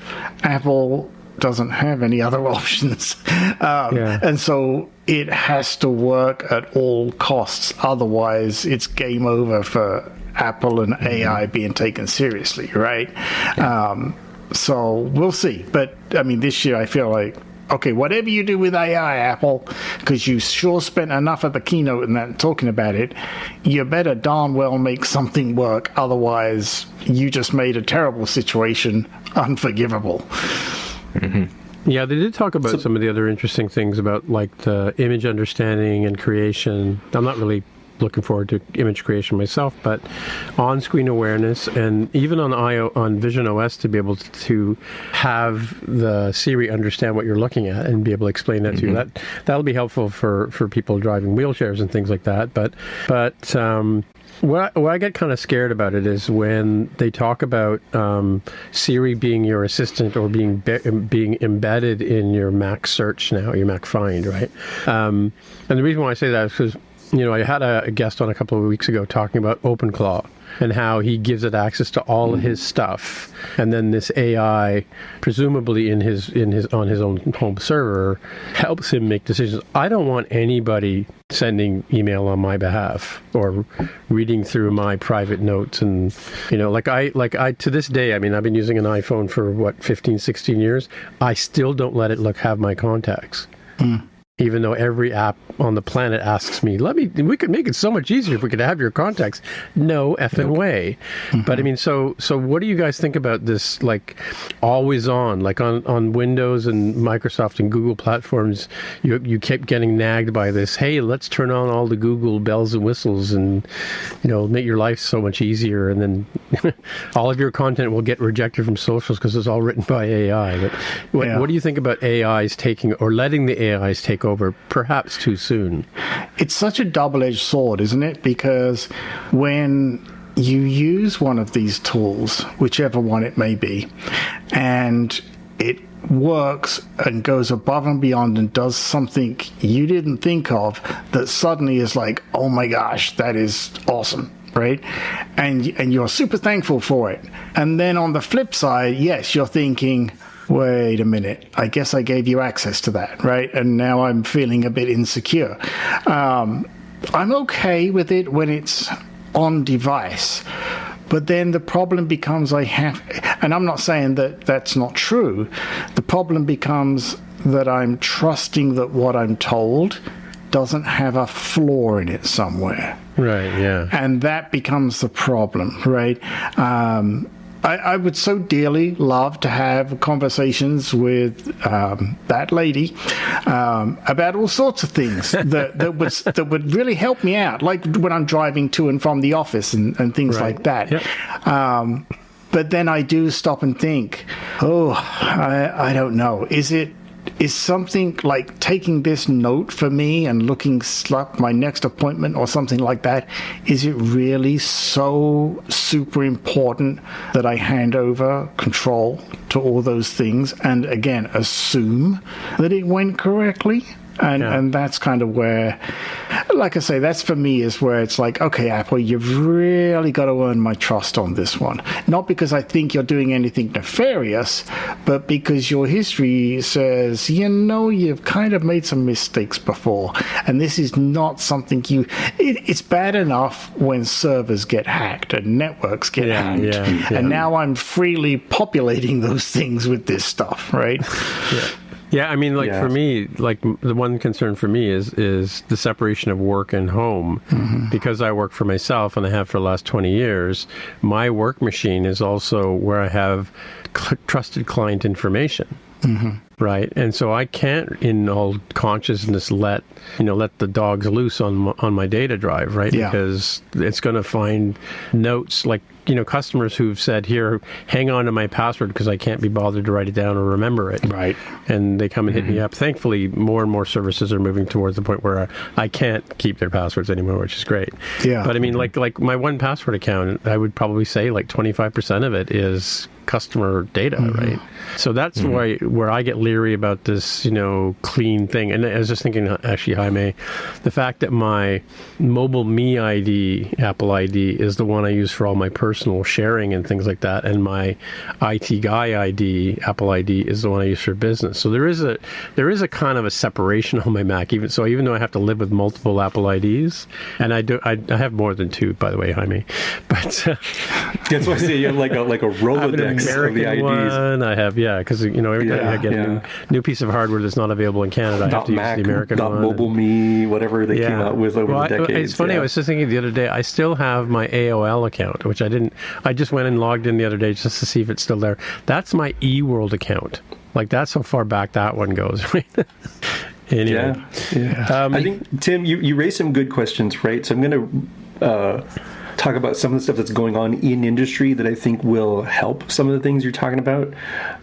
Apple doesn't have any other options. And so it has to work at all costs. Otherwise, it's game over for Apple and AI being taken seriously, right? So we'll see. But, I mean, this year I feel like, okay, whatever you do with AI, Apple, because you sure spent enough of the keynote and that talking about it, you better darn well make something work. Otherwise, you just made a terrible situation unforgivable. Yeah, they did talk about some of the other interesting things about like the image understanding and creation. I'm not really looking forward to image creation myself, but on-screen awareness, and even on Vision OS to be able to have the Siri understand what you're looking at and be able to explain that to you. That'll be helpful for people driving wheelchairs and things like that. But what I get kind of scared about it is when they talk about Siri being your assistant or being embedded in your Mac search now, your Mac Find, right? And the reason why I say that is because I had a guest on a couple of weeks ago talking about OpenClaw and how he gives it access to all of his stuff, and then this AI, presumably on his own home server, helps him make decisions. I don't want anybody sending email on my behalf or reading through my private notes, and I to this day, I mean, I've been using an iPhone for 15, 16 years. I still don't let it have my contacts. Even though every app on the planet asks me, we could make it so much easier if we could have your contacts. No effing way. But I mean, so what do you guys think about this, like, always on, like on Windows and Microsoft and Google platforms, you kept getting nagged by this, hey, let's turn on all the Google bells and whistles and, make your life so much easier. And then all of your content will get rejected from socials because it's all written by AI. But what do you think about AIs taking, or letting the AIs take over perhaps too soon? It's such a double-edged sword, isn't it? Because when you use one of these tools, whichever one it may be, and it works and goes above and beyond and does something you didn't think of, that suddenly is like, oh my gosh, that is awesome, right? And you're super thankful for it. And then on the flip side, yes, you're thinking, wait a minute, I guess I gave you access to that, right? And now I'm feeling a bit insecure. I'm okay with it when it's on device, but then the problem becomes and I'm not saying that that's not true. The problem becomes that I'm trusting that what I'm told doesn't have a flaw in it somewhere. Right, yeah. And that becomes the problem, right? I would so dearly love to have conversations with that lady about all sorts of things that would really help me out, like when I'm driving to and from the office and things like that. Yep. But then I do stop and think, I don't know. Is something like taking this note for me and looking up my next appointment or something like that, is it really so super important that I hand over control to all those things and, again, assume that it went correctly? And that's kind of where, like I say, that's for me is where it's like, okay, Apple, you've really got to earn my trust on this one. Not because I think you're doing anything nefarious, but because your history says, you've kind of made some mistakes before. And this is not something it's bad enough when servers get hacked and networks get hacked. Yeah. And now I'm freely populating those things with this stuff, right? Yeah, I mean, for me, like the one concern for me is the separation of work and home. Because I work for myself and I have for the last 20 years, my work machine is also where I have trusted client information. Right, and so I can't, in all consciousness, let the dogs loose on my data drive, right? Yeah. Because it's going to find notes like customers who've said, "Here, hang on to my password because I can't be bothered to write it down or remember it." Right, and they come and hit me up. Thankfully, more and more services are moving towards the point where I can't keep their passwords anymore, which is great. Yeah, but I mean, like my 1Password account, I would probably say like 25% of it is customer data, right? So that's where I get leery about this, clean thing. And I was just thinking, actually, Jaime, the fact that my mobile Me ID, Apple ID, is the one I use for all my personal sharing and things like that, and my IT guy ID, Apple ID, is the one I use for business. So there is a kind of a separation on my Mac, even though I have to live with multiple Apple IDs, and I have more than two, by the way, Jaime. But that's why I say you have like a Rolodex of the IDs. One, I have, because every time I get a new piece of hardware that's not available in Canada, I have to use the American one. Mobile Me, whatever they came out with over the decades. It's funny, I was just thinking the other day, I still have my AOL account, which I just went and logged in the other day just to see if it's still there. That's my eWorld account. Like, that's how far back that one goes, right? Anyway. I think, Tim, you raised some good questions, right? So I'm going to talk about some of the stuff that's going on in industry that I think will help some of the things you're talking about,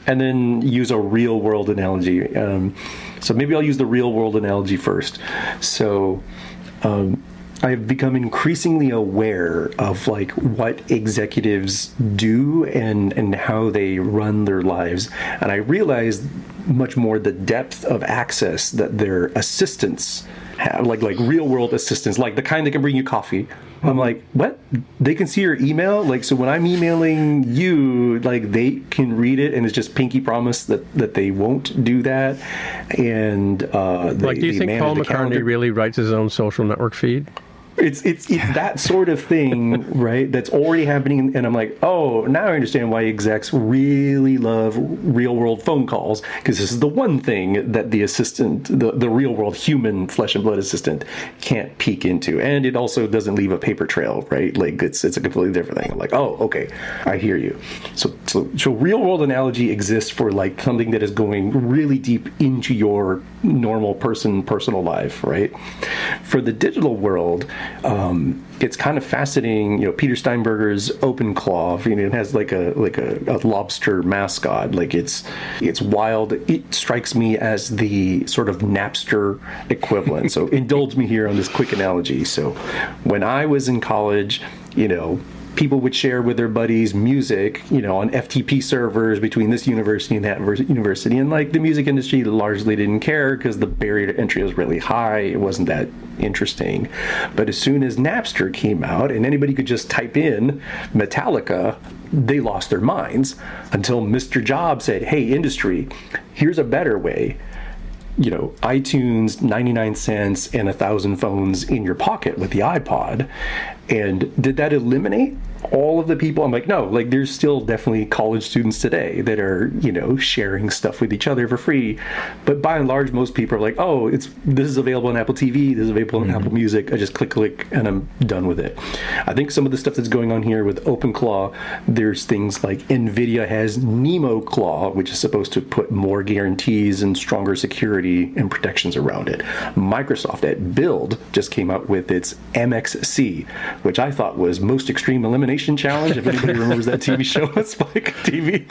and then use a real world analogy. So maybe I'll use the real world analogy first. So I've become increasingly aware of like what executives do and how they run their lives. And I realized much more the depth of access that their assistants have, like real world assistants, like the kind that can bring you coffee. I'm like, what? They can see your email? Like, so when I'm emailing you, like, they can read it, and it's just pinky promise that they won't do that. And like, do you think Paul McCartney really writes his own social network feed? It's that sort of thing, right? That's already happening, and I'm like, oh, now I understand why execs really love real-world phone calls, because this is the one thing that the assistant, the real-world human flesh and blood assistant, can't peek into, and it also doesn't leave a paper trail, right? Like it's a completely different thing. I'm like, oh, okay, I hear you. So real-world analogy exists for like something that is going really deep into your normal personal life, right? For the digital world, it's kind of fascinating. You know, Peter Steinberger's OpenClaw, you know, it has like a lobster mascot. Like it's wild. It strikes me as the sort of Napster equivalent. So indulge me here on this quick analogy. So when I was in college, you know, people would share with their buddies music, you know, on FTP servers between this university and that university. And like the music industry largely didn't care because the barrier to entry was really high. It wasn't that interesting. But as soon as Napster came out and anybody could just type in Metallica, they lost their minds until Mr. Jobs said, hey, industry, here's a better way. You know, iTunes, 99 cents, and 1,000 phones in your pocket with the iPod. And did that eliminate all of the people? I'm like, no, like there's still definitely college students today that are, you know, sharing stuff with each other for free. But by and large, most people are like, oh, this is available on Apple TV, this is available on Apple Music. I just click, and I'm done with it. I think some of the stuff that's going on here with OpenClaw, there's things like NVIDIA has NemoClaw, which is supposed to put more guarantees and stronger security and protections around it. Microsoft at Build just came out with its MXC, which I thought was Most Extreme Elimination Challenge, if anybody remembers that TV show on Spike TV.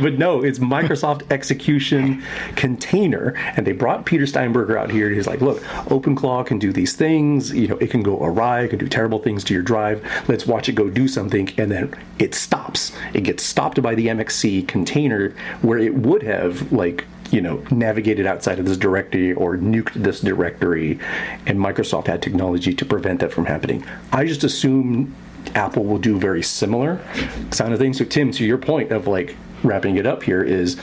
But no, it's Microsoft Execution Container. And they brought Peter Steinberger out here. He's like, look, OpenClaw can do these things. You know, it can go awry. It can do terrible things to your drive. Let's watch it go do something. And then it stops. It gets stopped by the MXC container where it would have, like, you know, navigated outside of this directory or nuked this directory, and Microsoft had technology to prevent that from happening. I just assume Apple will do very similar kind of things. So Tim, to your point of like wrapping it up here is,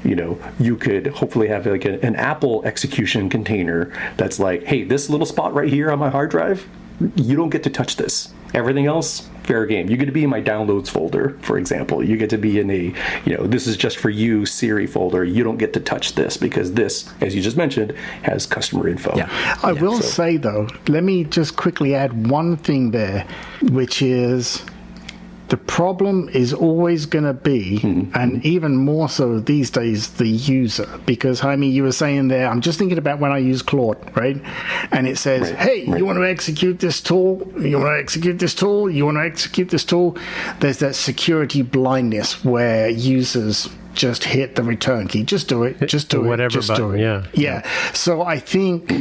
you know, you could hopefully have like an Apple execution container that's like, hey, this little spot right here on my hard drive, you don't get to touch this. Everything else, fair game. You get to be in my downloads folder, for example. You get to be in a, you know, this is just for you Siri folder. You don't get to touch this because this, as you just mentioned, has customer info. Yeah. I will say, though, let me just quickly add one thing there, which is the problem is always going to be, and even more so these days, the user. Because, Jaime, you were saying there, I'm just thinking about when I use Claude, right? And it says, you want to execute this tool? You want to execute this tool? You want to execute this tool? There's that security blindness where users just hit the return key. Just do it. Just do it. Whatever just button, do it. Yeah. So I think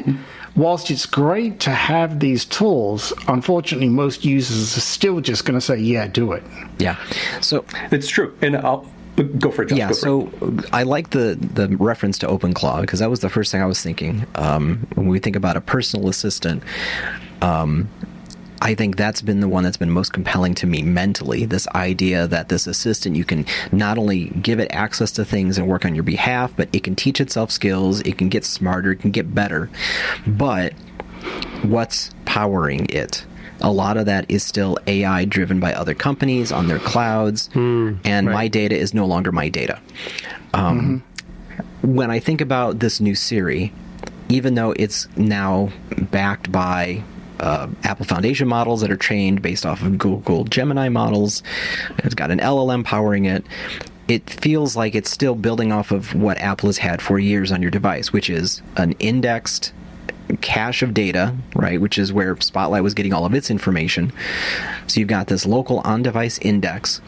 whilst it's great to have these tools, unfortunately, most users are still just going to say, yeah, do it. Yeah. So it's true. And I'll go for it, Josh. Yeah, I like the reference to OpenClaw because that was the first thing I was thinking. When we think about a personal assistant, I think that's been the one that's been most compelling to me mentally, this idea that this assistant, you can not only give it access to things and work on your behalf, but it can teach itself skills, it can get smarter, it can get better. But what's powering it? A lot of that is still AI driven by other companies on their clouds, and my data is no longer my data. When I think about this new Siri, even though it's now backed by Apple Foundation models that are trained based off of Google Gemini models, it's got an LLM powering it, it feels like it's still building off of what Apple has had for years on your device, which is an indexed cache of data, right, which is where Spotlight was getting all of its information. So you've got this local on-device index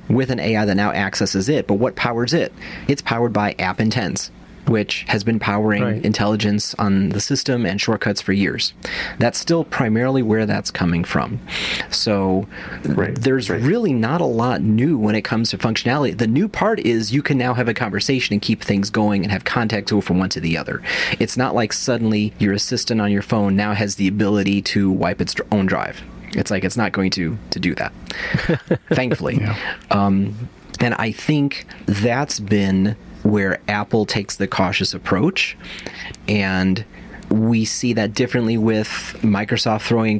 with an AI that now accesses it, but what powers it? It's powered by app intents. which has been powering intelligence on the system and shortcuts for years. That's still primarily where that's coming from. So there's really not a lot new when it comes to functionality. The new part is you can now have a conversation and keep things going and have contact go from one to the other. It's not like suddenly your assistant on your phone now has the ability to wipe its own drive. It's like it's not going to do that, thankfully. And I think that's been where Apple takes the cautious approach. And we see that differently with Microsoft throwing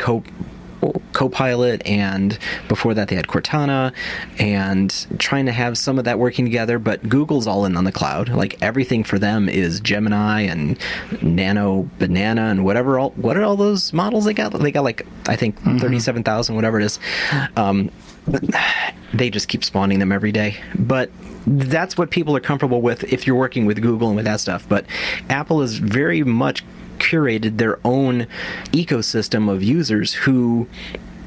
Copilot, and before that they had Cortana, and trying to have some of that working together. But Google's all in on the cloud. Like, everything for them is Gemini and Nano Banana and what are all those models they got? They got like, I think 37,000, whatever it is. They just keep spawning them every day. But that's what people are comfortable with if you're working with Google and with that stuff. But Apple has very much curated their own ecosystem of users who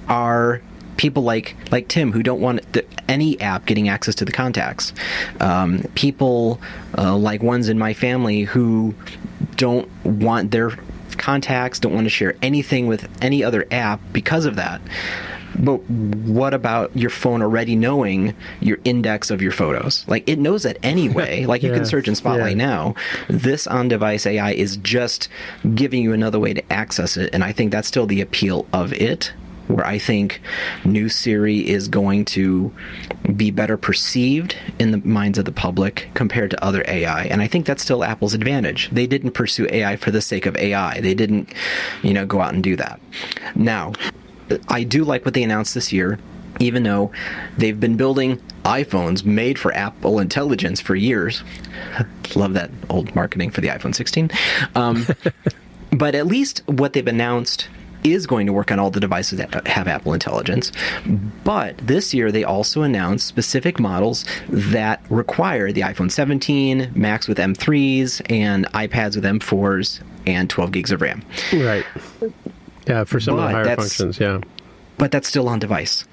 are people like Tim, who don't want any app getting access to the contacts. People like ones in my family who don't want their contacts, don't want to share anything with any other app because of that. But what about your phone already knowing your index of your photos? Like, it knows that anyway. Like, you can search in Spotlight now. This on-device AI is just giving you another way to access it, and I think that's still the appeal of it, where I think new Siri is going to be better perceived in the minds of the public compared to other AI. And I think that's still Apple's advantage. They didn't pursue AI for the sake of AI. They didn't, go out and do that. Now, I do like what they announced this year, even though they've been building iPhones made for Apple Intelligence for years. Love that old marketing for the iPhone 16. But at least what they've announced is going to work on all the devices that have Apple Intelligence. But this year, they also announced specific models that require the iPhone 17, Macs with M3s, and iPads with M4s, and 12 gigs of RAM. Right. Yeah, for some of the higher functions, But that's still on device.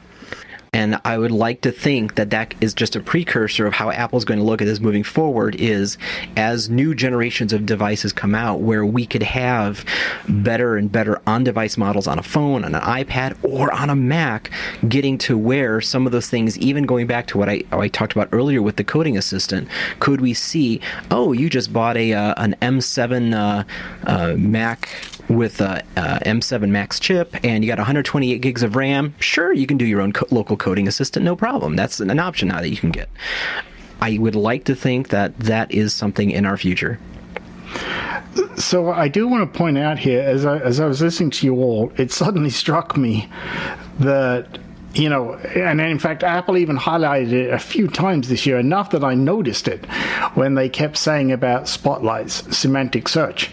And I would like to think that that is just a precursor of how Apple's going to look at this moving forward, is as new generations of devices come out where we could have better and better on-device models on a phone, on an iPad, or on a Mac, getting to where some of those things, even going back to what I talked about earlier with the coding assistant, could we see, oh, you just bought an M7 Mac with a M7 Max chip, and you got 128 gigs of RAM. Sure, you can do your own local coding assistant, no problem. That's an option now that you can get. I would like to think that that is something in our future. So I do want to point out here, as I was listening to you all, it suddenly struck me that, and in fact, Apple even highlighted it a few times this year, enough that I noticed it when they kept saying about Spotlight's semantic search.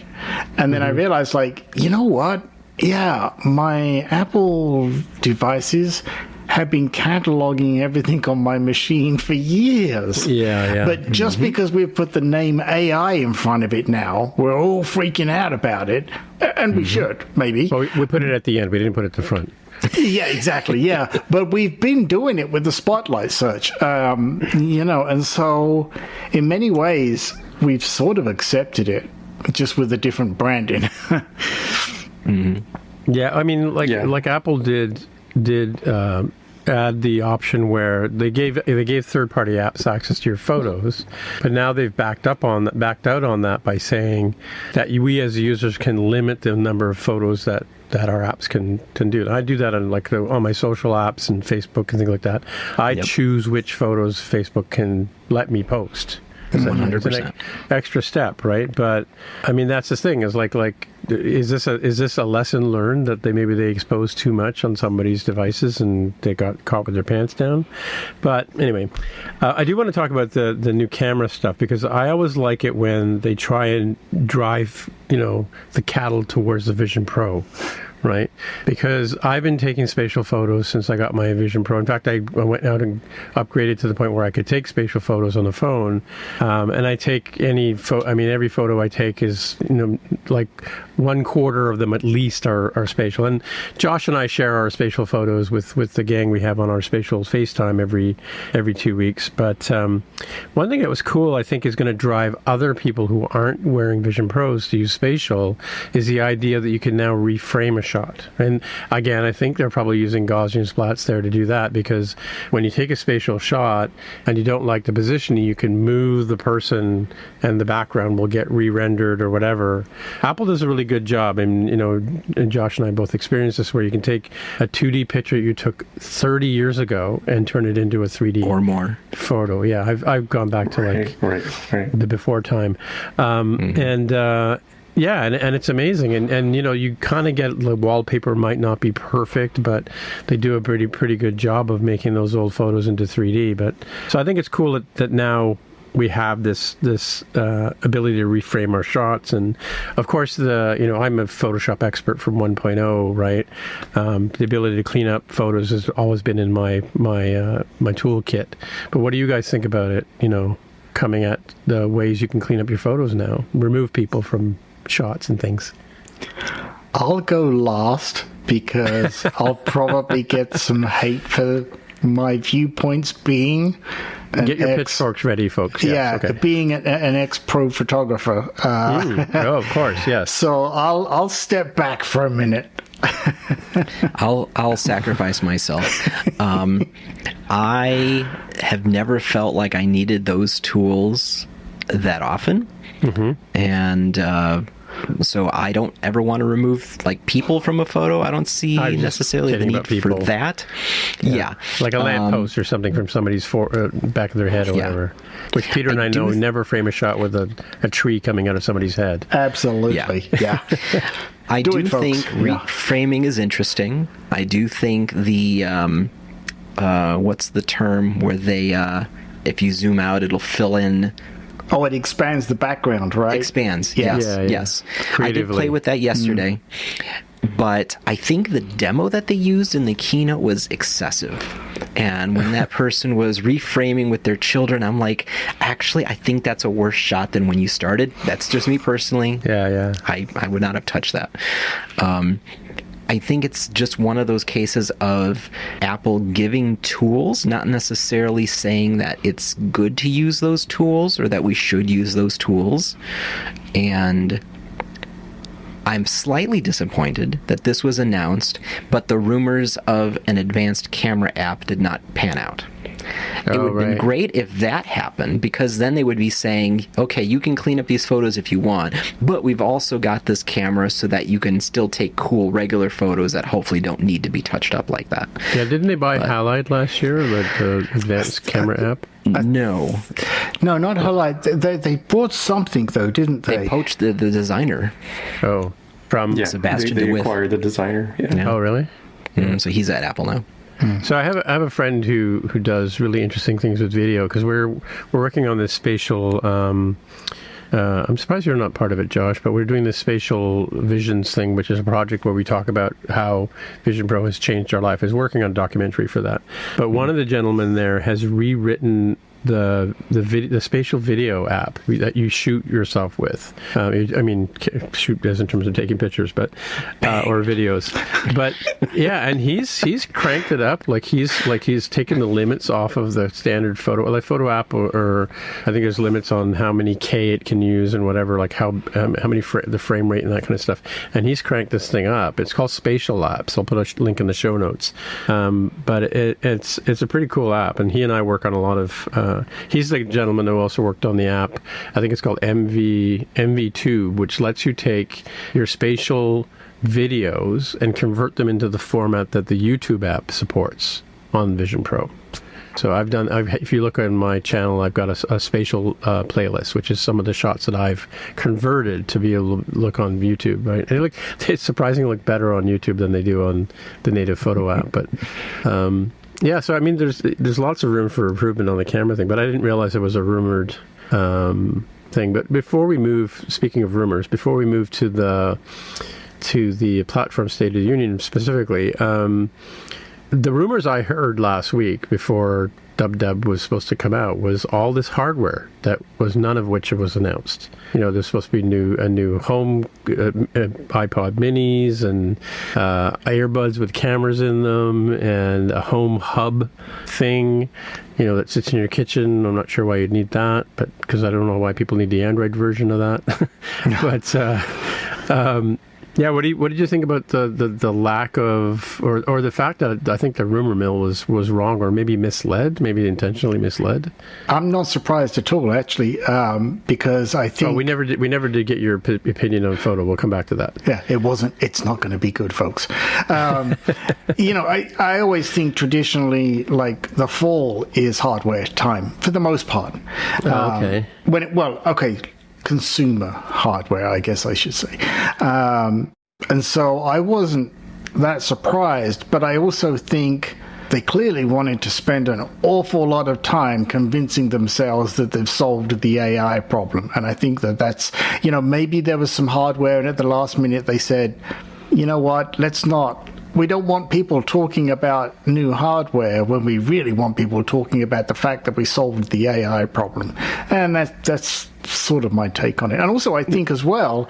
And then I realized, you know what? Yeah, my Apple devices have been cataloging everything on my machine for years. Yeah. But just because we've put the name AI in front of it now, we're all freaking out about it. And we should, maybe. Well, we put it at the end. We didn't put it at the front. Yeah, exactly. Yeah. But we've been doing it with the Spotlight search, and so in many ways, we've sort of accepted it, just with a different branding. Yeah, I mean, like Apple did add the option where they gave third-party apps access to your photos, but now they've backed out on that by saying that we as users can limit the number of photos that our apps can do. And I do that on my social apps and Facebook and things like that. I choose which photos Facebook can let me post. 100%. It's an extra step, right? But I mean, that's the thing. Is is this a lesson learned that they exposed too much on somebody's devices and they got caught with their pants down? But anyway, I do want to talk about the new camera stuff, because I always like it when they try and drive the cattle towards the Vision Pro. right? Because I've been taking spatial photos since I got my Vision Pro. In fact, I went out and upgraded to the point where I could take spatial photos on the phone. And I take every photo I take is, like 1/4 of them at least are spatial. And Josh and I share our spatial photos with the gang we have on our spatial FaceTime every 2 weeks. But one thing that was cool, I think, is going to drive other people who aren't wearing Vision Pros to use spatial is the idea that you can now reframe a shot. And again, I think they're probably using Gaussian splats there to do that, because when you take a spatial shot and you don't like the positioning, you can move the person and the background will get re-rendered or whatever. Apple does a really good job, and and Josh and I both experienced this, where you can take a 2D picture you took 30 years ago and turn it into a 3D or more photo. Yeah, I've gone back to the before time, and it's amazing, and you kind of get the wallpaper might not be perfect, but they do a pretty good job of making those old photos into 3D. But so I think it's cool that now we have this ability to reframe our shots. And of course, I'm a Photoshop expert from 1.0, right? The ability to clean up photos has always been in my toolkit. But what do you guys think about it? Coming at the ways you can clean up your photos now, remove people from shots and things. I'll go last because I'll probably get some hate for my viewpoints being get your pitchforks ready, folks. Yes, okay. Being an ex-pro photographer. Of course, yes. So I'll step back for a minute. I'll sacrifice myself. I have never felt like I needed those tools that often, and so I don't ever want to remove people from a photo. I don't see necessarily the need for that. Yeah. Like a lamppost or something from somebody's back of their head or whatever. Which Peter and I know never frame a shot with a tree coming out of somebody's head. Absolutely. Yeah. I do think reframing is interesting. I do think the what's the term where they if you zoom out it'll fill in. Oh, it expands the background, right? Expands, yes. Yes. I did play with that yesterday, but I think the demo that they used in the keynote was excessive. And when that person was reframing with their children, I'm like, actually, I think that's a worse shot than when you started. That's just me personally. Yeah. I would not have touched that. I think it's just one of those cases of Apple giving tools, not necessarily saying that it's good to use those tools or that we should use those tools. And I'm slightly disappointed that this was announced, but the rumors of an advanced camera app did not pan out. It would have been great if that happened, because then they would be saying, okay, you can clean up these photos if you want, but we've also got this camera so that you can still take cool regular photos that hopefully don't need to be touched up like that. Yeah, didn't they buy Halide last year, the advanced camera app? No, not Halide. They bought something, though, didn't they? They poached the designer. Oh, from Sebastian they DeWitt. acquired the designer. Yeah. Oh, really? So he's at Apple now. So I have a friend who does really interesting things with video, because we're working on this spatial. I'm surprised you're not part of it, Josh, but we're doing this spatial visions thing, which is a project where we talk about how Vision Pro has changed our life. I was working on a documentary for that, but one of the gentlemen there has rewritten the spatial video app that you shoot yourself with. Shoot as in terms of taking pictures, but or videos. But yeah, and he's cranked it up. He's taken the limits off of the standard photo app, or I think there's limits on how many K it can use and whatever, like how many the frame rate and that kind of stuff. And he's cranked this thing up. It's called Spatial Apps. I'll put a link in the show notes. But it's a pretty cool app, and he and I work on a lot of. He's the gentleman who also worked on the app. I think it's called MV2, which lets you take your spatial videos and convert them into the format that the YouTube app supports on Vision Pro. So if you look on my channel, I've got a spatial playlist, which is some of the shots that I've converted to be able to look on YouTube. Right? And they surprisingly look better on YouTube than they do on the native photo app. But yeah, so there's lots of room for improvement on the camera thing, but I didn't realize it was a rumored thing. But before we move, speaking of rumors, before we move to to the platform State of the Union specifically, the rumors I heard last week before WWDC was supposed to come out was all this hardware that was none of which was announced. There's supposed to be a new home iPod minis and earbuds with cameras in them and a home hub thing, that sits in your kitchen. I'm not sure why you'd need that, but because I don't know why people need the Android version of that. But yeah, what did you think about the lack of, or the fact that I think the rumor mill was wrong, or maybe misled, maybe intentionally misled? I'm not surprised at all, actually, because I think we never did get your opinion on photo. We'll come back to that. Yeah, it's not going to be good, folks. I always think traditionally, like, the fall is hardware time for the most part. Okay. Consumer hardware, I guess I should say. And so I wasn't that surprised, but I also think they clearly wanted to spend an awful lot of time convincing themselves that they've solved the AI problem. And I think that's, maybe there was some hardware, and at the last minute they said, you know what, we don't want people talking about new hardware when we really want people talking about the fact that we solved the AI problem. And that's sort of my take on it. And also I think as well,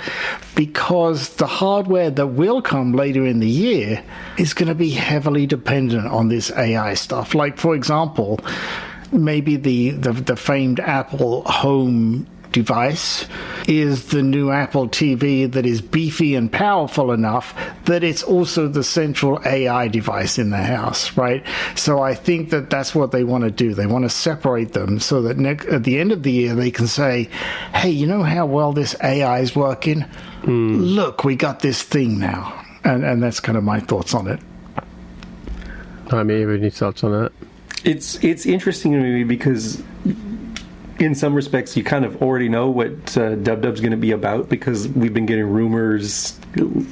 because the hardware that will come later in the year is going to be heavily dependent on this AI stuff. Like, for example, maybe the famed Apple Home device is the new Apple TV that is beefy and powerful enough that it's also the central AI device in the house, right? So I think that's what they want to do. They want to separate them so that at the end of the year they can say, hey, you know how well this AI is working? Look, we got this thing now. And that's kind of my thoughts on it. I mean, you have any thoughts on that? It's interesting to me because in some respects, you kind of already know what WWDC's going to be about, because we've been getting rumors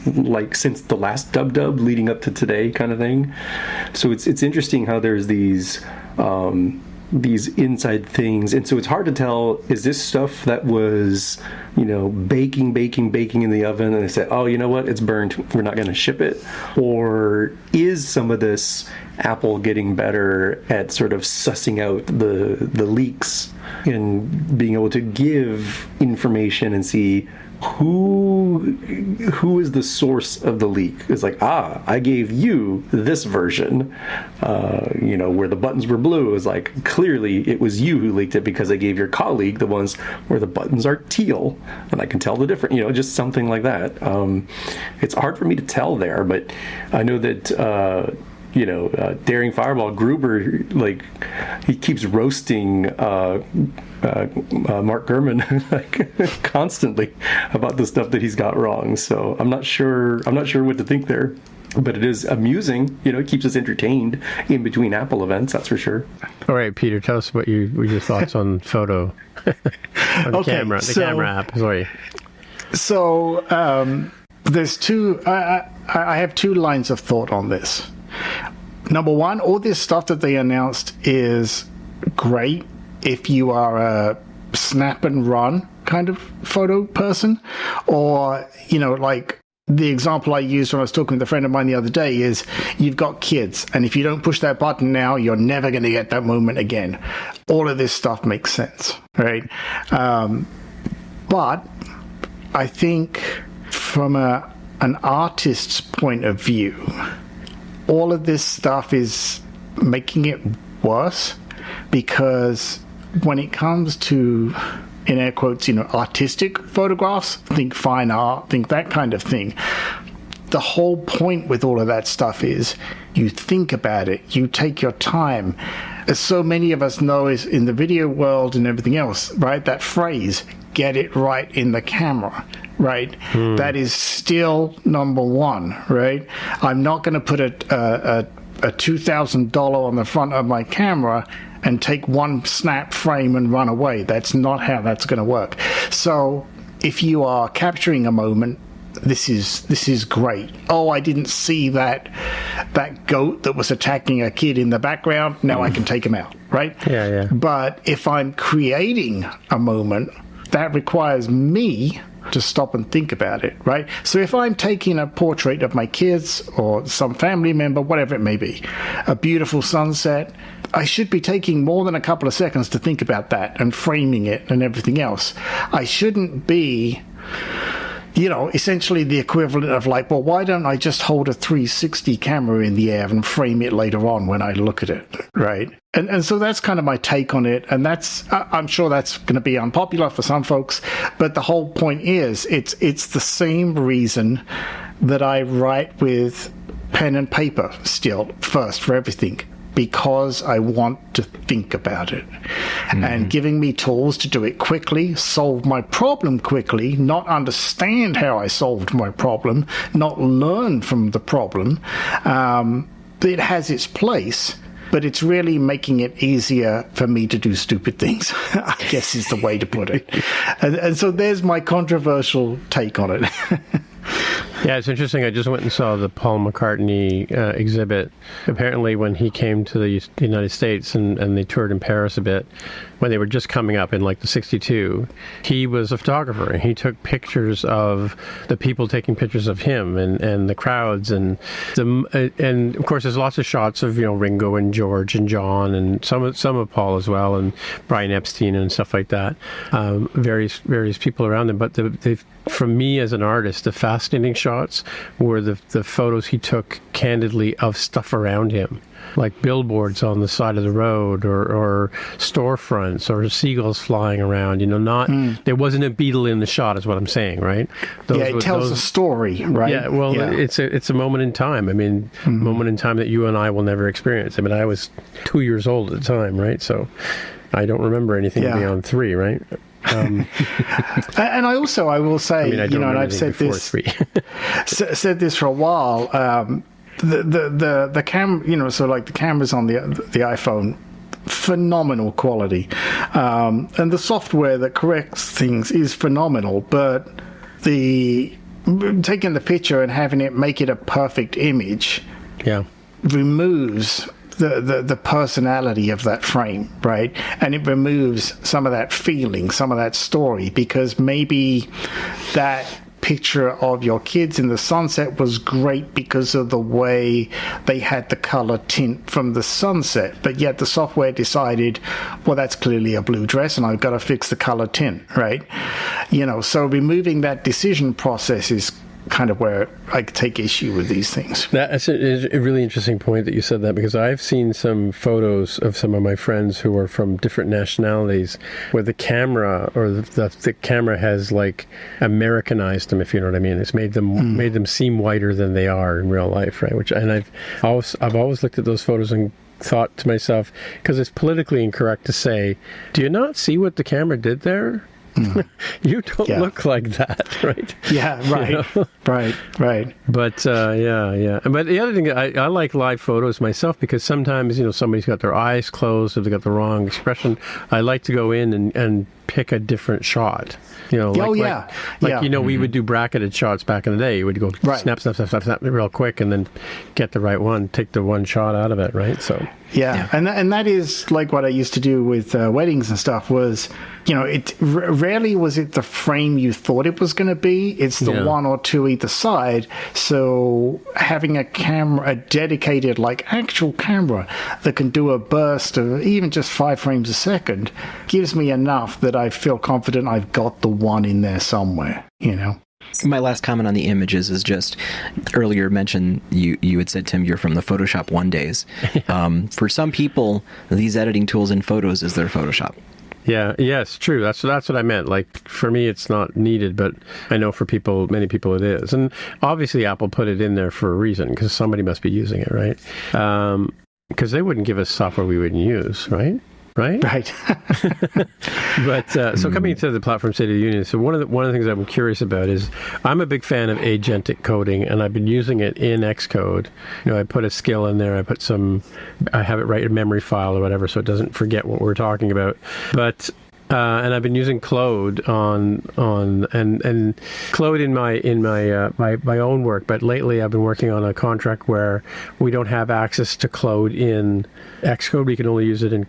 like since the last WWDC leading up to today, kind of thing. So it's interesting how there's these inside things, and so it's hard to tell, is this stuff that was baking in the oven and they said, oh, you know what, it's burnt, we're not going to ship it? Or is some of this Apple getting better at sort of sussing out the leaks and being able to give information and see who is the source of the leak? It's like, I gave you this version, where the buttons were blue. It was like, clearly it was you who leaked it, because I gave your colleague the ones where the buttons are teal, and I can tell the difference, just something like that. It's hard for me to tell there, but I know that Daring Fireball Gruber, like, he keeps roasting Mark Gurman constantly about the stuff that he's got wrong. So I'm not sure what to think there. But it is amusing, it keeps us entertained in between Apple events, that's for sure. All right, Peter, tell us what your thoughts on photo, on the camera app. Sorry. So there's two. I have two lines of thought on this. Number one, all this stuff that they announced is great if you are a snap and run kind of photo person, or like the example I used when I was talking with a friend of mine the other day is, you've got kids, and if you don't push that button now, you're never going to get that moment again. All of this stuff makes sense, right? But I think from an artist's point of view, all of this stuff is making it worse, because when it comes to, in air quotes, artistic photographs, think fine art, think that kind of thing, the whole point with all of that stuff is you think about it, you take your time. As so many of us know is in the video world and everything else, right? That phrase, get it right in the camera, right? That is still number one, right? I'm not going to put a $2,000 on the front of my camera and take one snap frame and run away. That's not how that's going to work. So if you are capturing a moment, this is great. Oh, I didn't see that goat that was attacking a kid in the background. Now I can take him out, right? Yeah. But if I'm creating a moment, that requires me to stop and think about it, right? So if I'm taking a portrait of my kids or some family member, whatever it may be, a beautiful sunset, I should be taking more than a couple of seconds to think about that and framing it and everything else. I shouldn't be, essentially the equivalent of like, well, why don't I just hold a 360 camera in the air and frame it later on when I look at it, right? And so that's kind of my take on it. And I'm sure that's going to be unpopular for some folks, but the whole point is it's the same reason that I write with pen and paper still first for everything, because I want to think about it. Mm-hmm. And giving me tools to do it quickly, solve my problem quickly, not understand how I solved my problem, not learn from the problem. It has its place, but it's really making it easier for me to do stupid things, I guess is the way to put it. And so there's my controversial take on it. Yeah, it's interesting. I just went and saw the Paul McCartney exhibit. Apparently, when he came to the United States and they toured in Paris a bit, when they were just coming up in like the 62, he was a photographer and he took pictures of the people taking pictures of him and the crowds and of course there's lots of shots of Ringo and George and John and some of Paul as well and Brian Epstein and stuff like that, various people around him. But for me as an artist, the fascinating shots were the photos he took candidly of stuff around him, like billboards on the side of the road or storefronts or seagulls flying around. There wasn't a beetle in the shot, is what I'm saying, right? It tells a story, right? Yeah, well, it's a moment in time. I mean, moment in time that you and I will never experience. I mean, I was 2 years old at the time, right? So I don't remember anything beyond 3, right? And I will say, and I've said this, said this for a while. The camera, so like the cameras on the iPhone, phenomenal quality, and the software that corrects things is phenomenal. But taking the picture and having it make it a perfect image, removes the personality of that frame, right? And it removes some of that feeling, some of that story, because maybe that picture of your kids in the sunset was great because of the way they had the color tint from the sunset, but yet the software decided, well, that's clearly a blue dress and I've got to fix the color tint, right? So removing that decision process is kind of where I take issue with these things. That's a really interesting point that you said that, because I've seen some photos of some of my friends who are from different nationalities where the camera or the camera has like Americanized them, if you know what I mean. It's made them seem whiter than they are in real life, right? I've always looked at those photos and thought to myself, because it's politically incorrect to say, do you not see what the camera did there? You don't look like that, right? Yeah, right, right. But But the other thing, I like live photos myself, because sometimes somebody's got their eyes closed or they got the wrong expression. I like to go in and pick a different shot. We would do bracketed shots back in the day. You would go snap real quick and then get the right one, take the one shot out of it, right? So and that is like what I used to do with weddings and stuff. Was it rarely was it the frame you thought it was going to be. It's the one or two either side. So having a dedicated actual camera that can do a burst of even just 5 frames a second gives me enough that I feel confident I've got the one in there somewhere. My last comment on the images is just, earlier mentioned, you had said, Tim, you're from the Photoshop 1 days. For some people, these editing tools in photos is their Photoshop. Yeah, yes, true. That's what I meant. Like, for me, it's not needed, but I know for many people it is. And obviously Apple put it in there for a reason, because somebody must be using it, right? Because they wouldn't give us software we wouldn't use, right? Right. But so coming to the Platform State of the Union, so one of the things I'm curious about is I'm a big fan of agentic coding, and I've been using it in Xcode. I put a skill in there. I have it write a memory file or whatever, so it doesn't forget what we're talking about. But and I've been using Claude and Claude in my own work. But lately, I've been working on a contract where we don't have access to Claude in Xcode. We can only use it in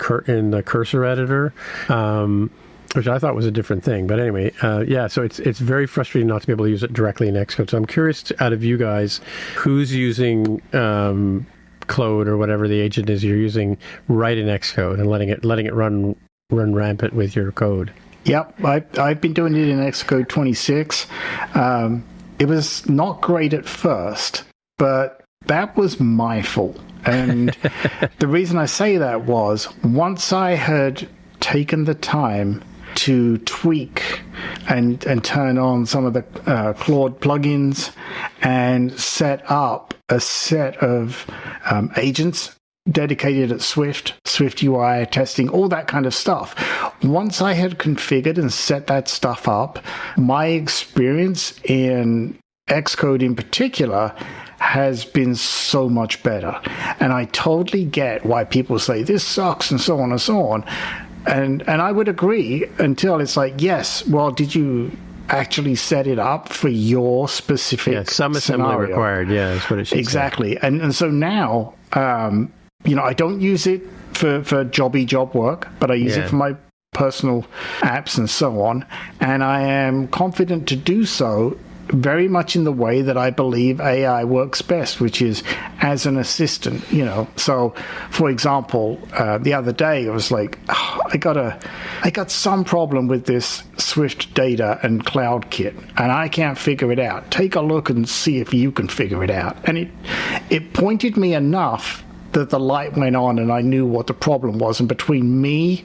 the cursor editor. which I thought was a different thing. But anyway, so it's very frustrating not to be able to use it directly in Xcode. So I'm curious, out of you guys, who's using Claude or whatever the agent is you're using right in Xcode and letting it run rampant with your code? Yep, I've been doing it in Xcode 26. It was not great at first, but that was my fault. And the reason I say that was once I had taken the time to tweak and turn on some of the Claude plugins and set up a set of agents dedicated at Swift UI testing, all that kind of stuff. Once I had configured and set that stuff up, my experience in Xcode in particular has been so much better. And I totally get why people say this sucks and so on and so on. And I would agree until it's like, yes, well, did you actually set it up for your specific some assembly scenario? Required, that's what it should exactly. Say. And so now, I don't use it for jobby job work, but I use it for my personal apps and so on. And I am confident to do so very much in the way that I believe AI works best, which is as an assistant, So, for example, the other day I was like, I got some problem with this Swift data and Cloud Kit, and I can't figure it out. Take a look and see if you can figure it out. And it pointed me enough that the light went on and I knew what the problem was. And between me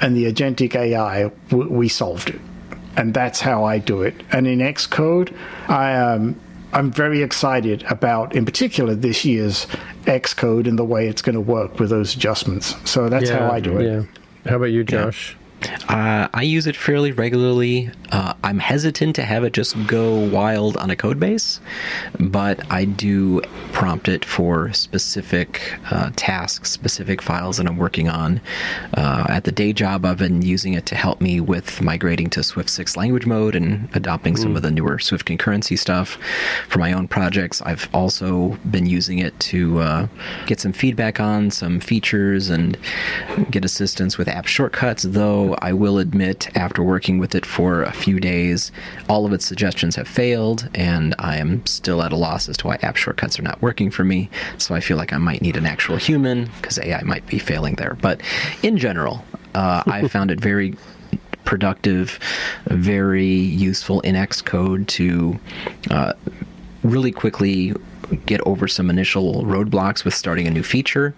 and the agentic AI, we solved it. And that's how I do it. And in Xcode, I'm very excited about, in particular, this year's Xcode and the way it's going to work with those adjustments. So that's how I do it. Yeah. How about you, Josh? I use it fairly regularly. I'm hesitant to have it just go wild on a code base, but I do prompt it for specific tasks, specific files that I'm working on. At the day job, I've been using it to help me with migrating to Swift 6 language mode and adopting some of the newer Swift concurrency stuff for my own projects. I've also been using it to get some feedback on some features and get assistance with app shortcuts, though I will admit, after working with it for a few days, all of its suggestions have failed, and I am still at a loss as to why app shortcuts are not working for me. So I feel like I might need an actual human, because AI might be failing there. But in general, I found it very productive, very useful in Xcode to really quickly get over some initial roadblocks with starting a new feature.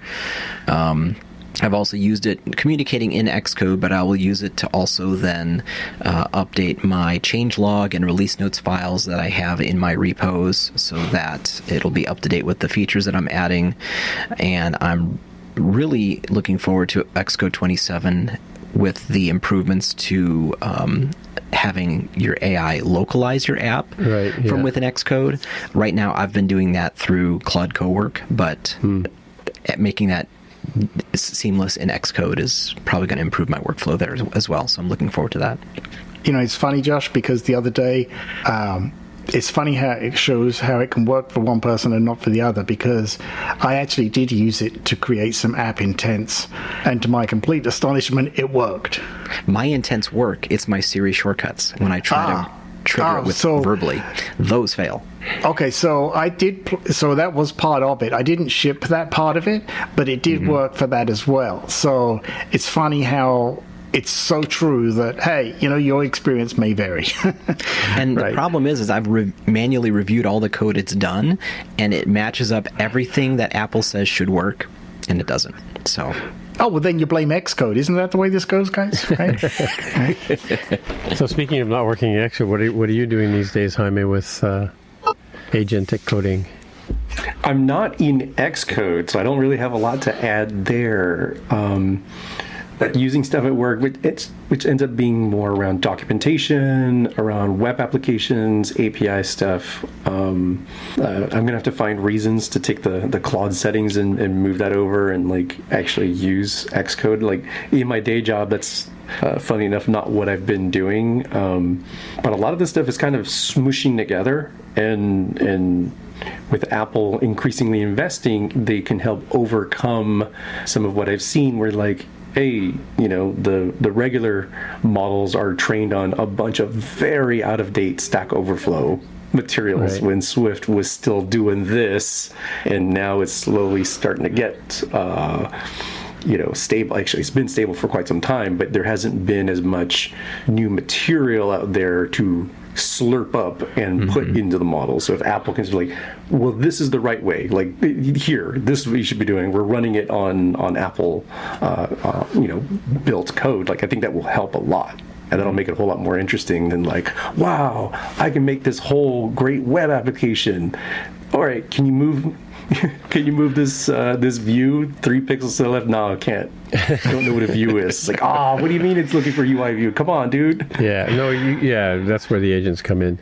I've also used it communicating in Xcode, but I will use it to also then update my changelog and release notes files that I have in my repos so that it'll be up to date with the features that I'm adding. And I'm really looking forward to Xcode 27 with the improvements to having your AI localize your app from within Xcode. Right now, I've been doing that through Claude Cowork, but making that seamless in Xcode is probably going to improve my workflow there as well. So I'm looking forward to that. It's funny, Josh, because the other day, it's funny how it shows how it can work for one person and not for the other, because I actually did use it to create some app intents, and to my complete astonishment, it worked. My intents work. It's my Siri shortcuts. When I try to trigger it with verbally, those fail. Okay, so I did. So that was part of it. I didn't ship that part of it, but it did work for that as well. So it's funny how it's so true that, hey, your experience may vary. And the problem is I've manually reviewed all the code it's done, and it matches up everything that Apple says should work, and it doesn't. So. Oh, well, then you blame Xcode. Isn't that the way this goes, guys? Right? So speaking of not working in Xcode, what are you doing these days, Jaime, with agentic coding? I'm not in Xcode, so I don't really have a lot to add there. Using stuff at work, which ends up being more around documentation, around web applications, API stuff. I'm gonna have to find reasons to take the Claude settings and move that over and actually use Xcode. In my day job, that's funny enough not what I've been doing. But a lot of this stuff is kind of smooshing together, and with Apple increasingly investing, they can help overcome some of what I've seen where hey, the regular models are trained on a bunch of very out-of-date Stack Overflow materials, right, when Swift was still doing this, and now it's slowly starting to get stable. Actually, it's been stable for quite some time, but there hasn't been as much new material out there to slurp up and put into the model. So if Apple can be like, well, this is the right way, like here, this is what you should be doing, we're running it on Apple built code, like I think that will help a lot. And that'll make it a whole lot more interesting than like, wow, I can make this whole great web application. All right, can you move this view 3 pixels to the left? No, I can't. I don't know what a view is. It's like, what do you mean it's looking for UI view? Come on, dude. That's where the agents come in.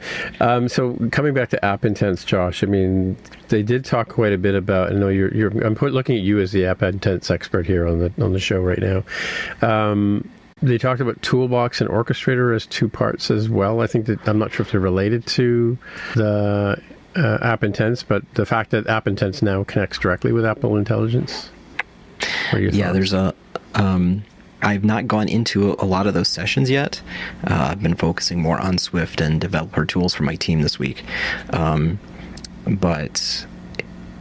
So coming back to app intents, Josh, I mean, they did talk quite a bit about, I know I'm looking at you as the app intents expert here on the show right now. They talked about Toolbox and Orchestrator as two parts as well. I think that, I'm not sure if they're related to the App Intents, but the fact that App Intents now connects directly with Apple Intelligence. Yeah, there's I've not gone into a lot of those sessions yet. I've been focusing more on Swift and developer tools for my team this week. But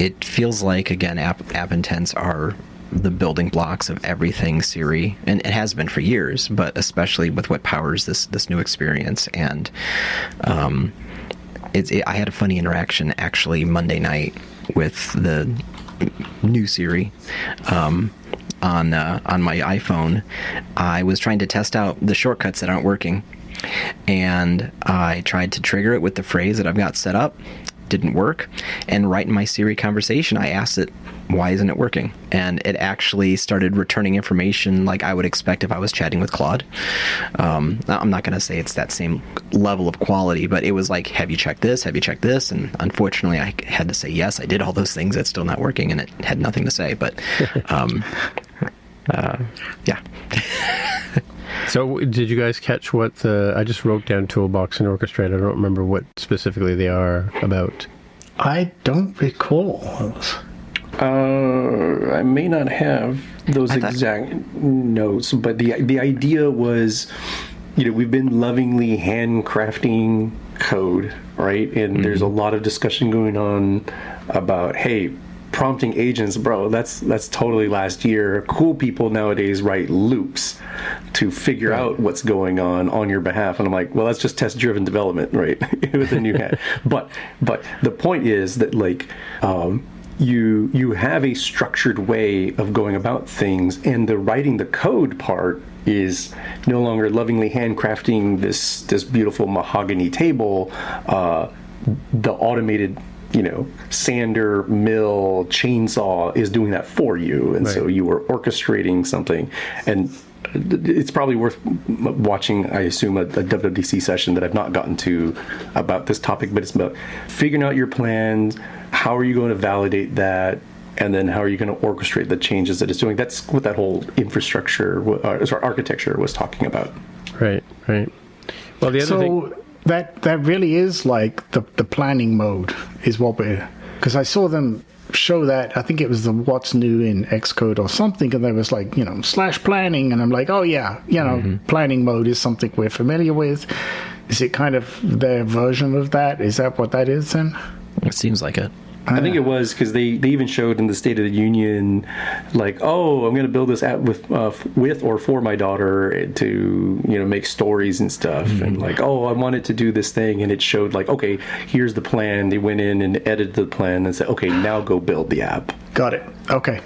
it feels like, again, app intents are the building blocks of everything Siri, and it has been for years, but especially with what powers this new experience. And I had a funny interaction actually Monday night with the new Siri on my iPhone. I was trying to test out the shortcuts that aren't working, and I tried to trigger it with the phrase that I've got set up. Didn't work, and right in my Siri conversation I asked it, why isn't it working? And it actually started returning information like I would expect if I was chatting with Claude. I'm not going to say it's that same level of quality, but it was like, have you checked this? Have you checked this? And unfortunately I had to say yes, I did all those things. It's still not working, and it had nothing to say, but yeah. So did you guys catch what I just wrote down Toolbox and Orchestrator. I don't remember what specifically they are about. I don't recall those. I may not have those exact notes, but the idea was, we've been lovingly handcrafting code, right? And there's a lot of discussion going on about, hey, prompting agents, bro, that's totally last year. Cool people nowadays write loops to figure out what's going on your behalf. And I'm like, well, that's just test-driven development, right? With a new hat. But the point is that, like, you have a structured way of going about things, and the writing the code part is no longer lovingly handcrafting this beautiful mahogany table. The automated sander, mill, chainsaw is doing that for you. And so you are orchestrating something. And it's probably worth watching, I assume, a WWDC session that I've not gotten to about this topic, but it's about figuring out your plans, how are you going to validate that, and then how are you going to orchestrate the changes that it's doing. That's what that whole architecture was talking about. Right. Well, the other thing... That really is like the planning mode is what because I saw them show that. I think it was the what's new in Xcode or something, and there was like, /planning, and I'm like, oh yeah, planning mode is something we're familiar with. Is it kind of their version of that? Is that what that is then? It seems like it. I think it was, because they even showed in the State of the Union, like, oh, I'm going to build this app with or for my daughter to, make stories and stuff. And like, oh, I wanted to do this thing. And it showed like, okay, here's the plan. They went in and edited the plan and said, okay, now go build the app. Got it. Okay.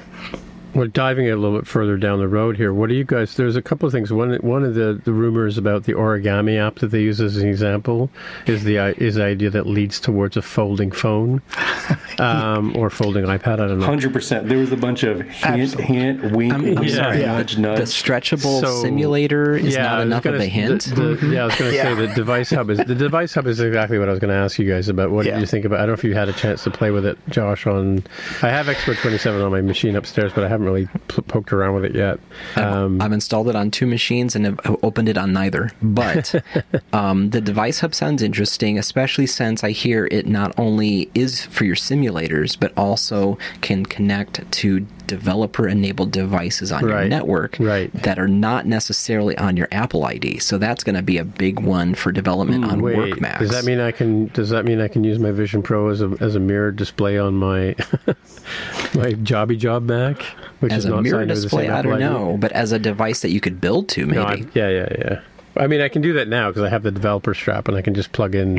We're diving a little bit further down the road here. What do you guys? There's a couple of things. One of the rumors about the origami app that they use as an example is the idea that leads towards a folding phone or folding iPad. I don't know. 100%. There was a bunch of hint, wink, nudge. The stretchable simulator is not enough of a hint. I was going to say the Device Hub is exactly what I was going to ask you guys about. What did you think about? I don't know if you had a chance to play with it, Josh. I have Expert 27 on my machine upstairs, but I haven't really poked around with it yet. I've installed it on 2 machines and have opened it on neither. But the Device Hub sounds interesting, especially since I hear it not only is for your simulators, but also can connect to developer-enabled devices on your network that are not necessarily on your Apple ID. So that's going to be a big one for development on Work Macs. Does that mean I can use my Vision Pro as a mirror display on my my jobby job Mac? Which as is a not mirror signed with the display, same I Apple don't ID? know, but as a device that you could build to, maybe. No, yeah. I mean, I can do that now because I have the developer strap and I can just plug in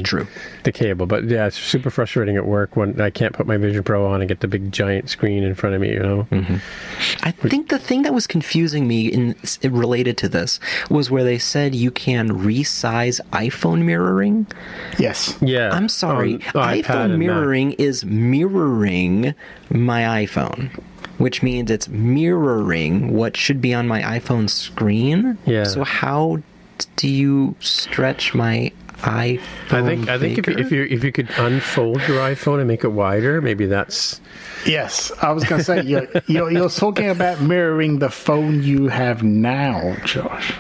the cable. But yeah, it's super frustrating at work when I can't put my Vision Pro on and get the big giant screen in front of me, Mm-hmm. I think the thing that was confusing me related to this was where they said you can resize iPhone mirroring. Yes. Yeah. I'm sorry. iPhone mirroring is mirroring my iPhone, which means it's mirroring what should be on my iPhone screen. Yeah. So how do you stretch my iPhone? I think if you could unfold your iPhone and make it wider, maybe that's. Yes, I was going to say you're talking about mirroring the phone you have now, Josh.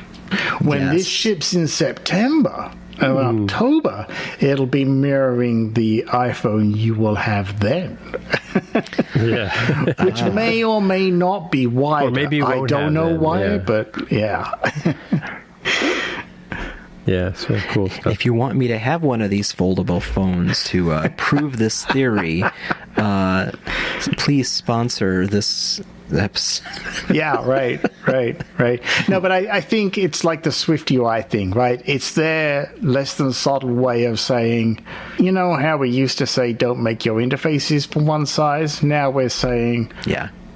When this ships in September or October, it'll be mirroring the iPhone you will have then. Yeah. Which may or may not be wider. Or maybe I don't know why, yeah. but yeah. Yeah, so cool stuff. If you want me to have one of these foldable phones to prove this theory, please sponsor this episode. Yeah, right. No, but I think it's like the Swift UI thing, right? It's their less than subtle way of saying, you know how we used to say don't make your interfaces for one size? Now we're saying,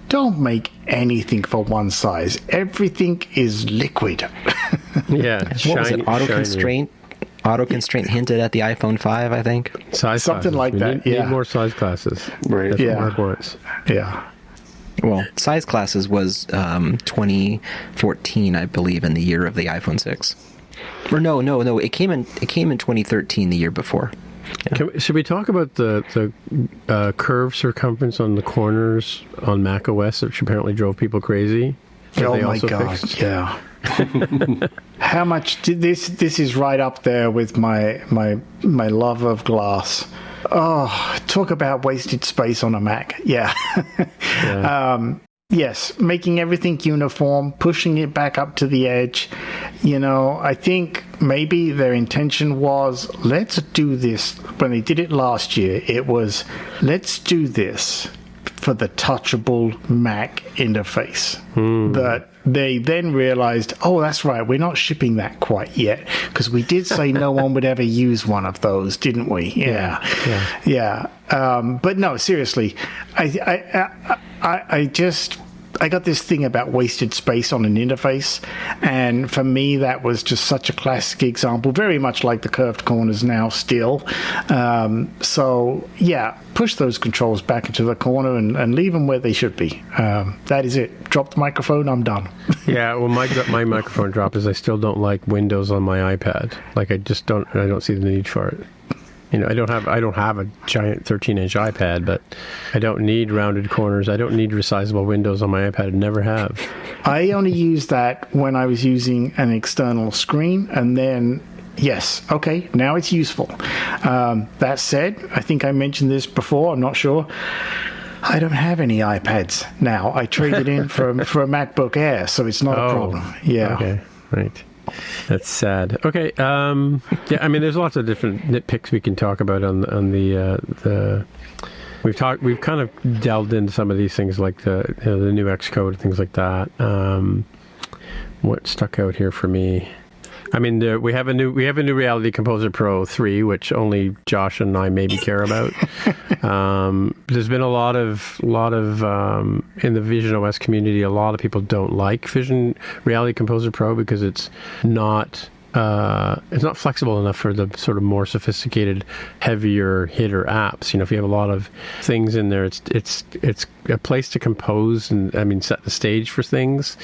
don't make anything for one size. Everything is liquid. Yeah. What was it? Auto constraint hinted at the iPhone 5, I think. Size something classes. like that. Need more size classes. Right. That's what Mark wants. Yeah. Well, size classes was 2014, I believe, in the year of the iPhone 6. Or no. It came in 2013, the year before. Yeah. Should we talk about the curved circumference on the corners on Mac OS, which apparently drove people crazy? Oh my God! Fixed? Yeah. How much did this is right up there with my love of glass. Oh, talk about wasted space on a Mac. Yeah. Yes, making everything uniform, pushing it back up to the edge. You know, I think maybe their intention was, let's do this. When they did it last year, it was, let's do this for the touchable Mac interface. That they then realized, oh, that's right, we're not shipping that quite yet, because we did say no one would ever use one of those, didn't we? Yeah. But no, seriously, I got this thing about wasted space on an interface, and for me that was just such a classic example, very much like the curved corners now still. So yeah, push those controls back into the corner and leave them where they should be. That is it. Drop the microphone, I'm done. Yeah, well, my microphone drop is I still don't like Windows on my iPad. Like I don't see the need for it. You know, I don't have a giant 13-inch iPad, but I don't need rounded corners. I don't need resizable windows on my iPad. I never have. I only used that when I was using an external screen, and then yes, okay, now it's useful. That said, I think I mentioned this before. I'm not sure. I don't have any iPads now. I traded in for a MacBook Air, so it's not a problem. Yeah. Okay. Right. That's sad. Okay. Yeah. I mean, there's lots of different nitpicks we can talk about on the. We've kind of delved into some of these things, like the new Xcode, things like that. What stuck out here for me? I mean, we have a new Reality Composer Pro 3, which only Josh and I maybe care about. There's been a lot of in the Vision OS community. A lot of people don't like Vision Reality Composer Pro because it's not flexible enough for the sort of more sophisticated, heavier hitter apps. You know, if you have a lot of things in there, it's a place to compose and set the stage for things.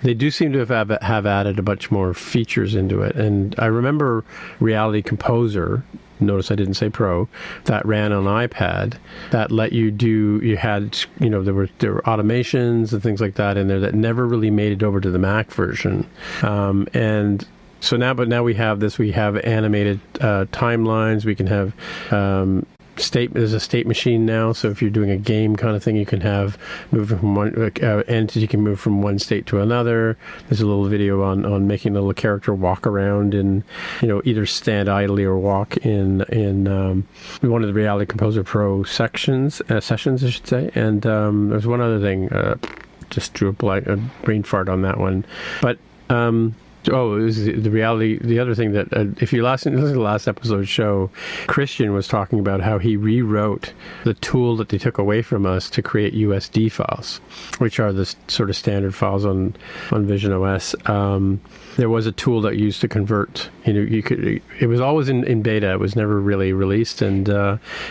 They do seem to have added a bunch more features into it. And I remember Reality Composer. Notice I didn't say Pro. That ran on iPad. That let you there were automations and things like that in there that never really made it over to the Mac version. But now we have this. We have animated timelines. We can have there's a state machine now, so if you're doing a game kind of thing, you can have moving from one entity, you can move from one state to another. There's a little video on making a little character walk around and, either stand idly or walk in one of the Reality Composer Pro sessions, I should say. And there's one other thing, just drew a brain fart on that one, but. It was the reality. The other thing that, if you listen to the last episode show, Christian was talking about how he rewrote the tool that they took away from us to create USD files, which are the sort of standard files on Vision OS. There was a tool that used to convert. It was always in beta. It was never really released, and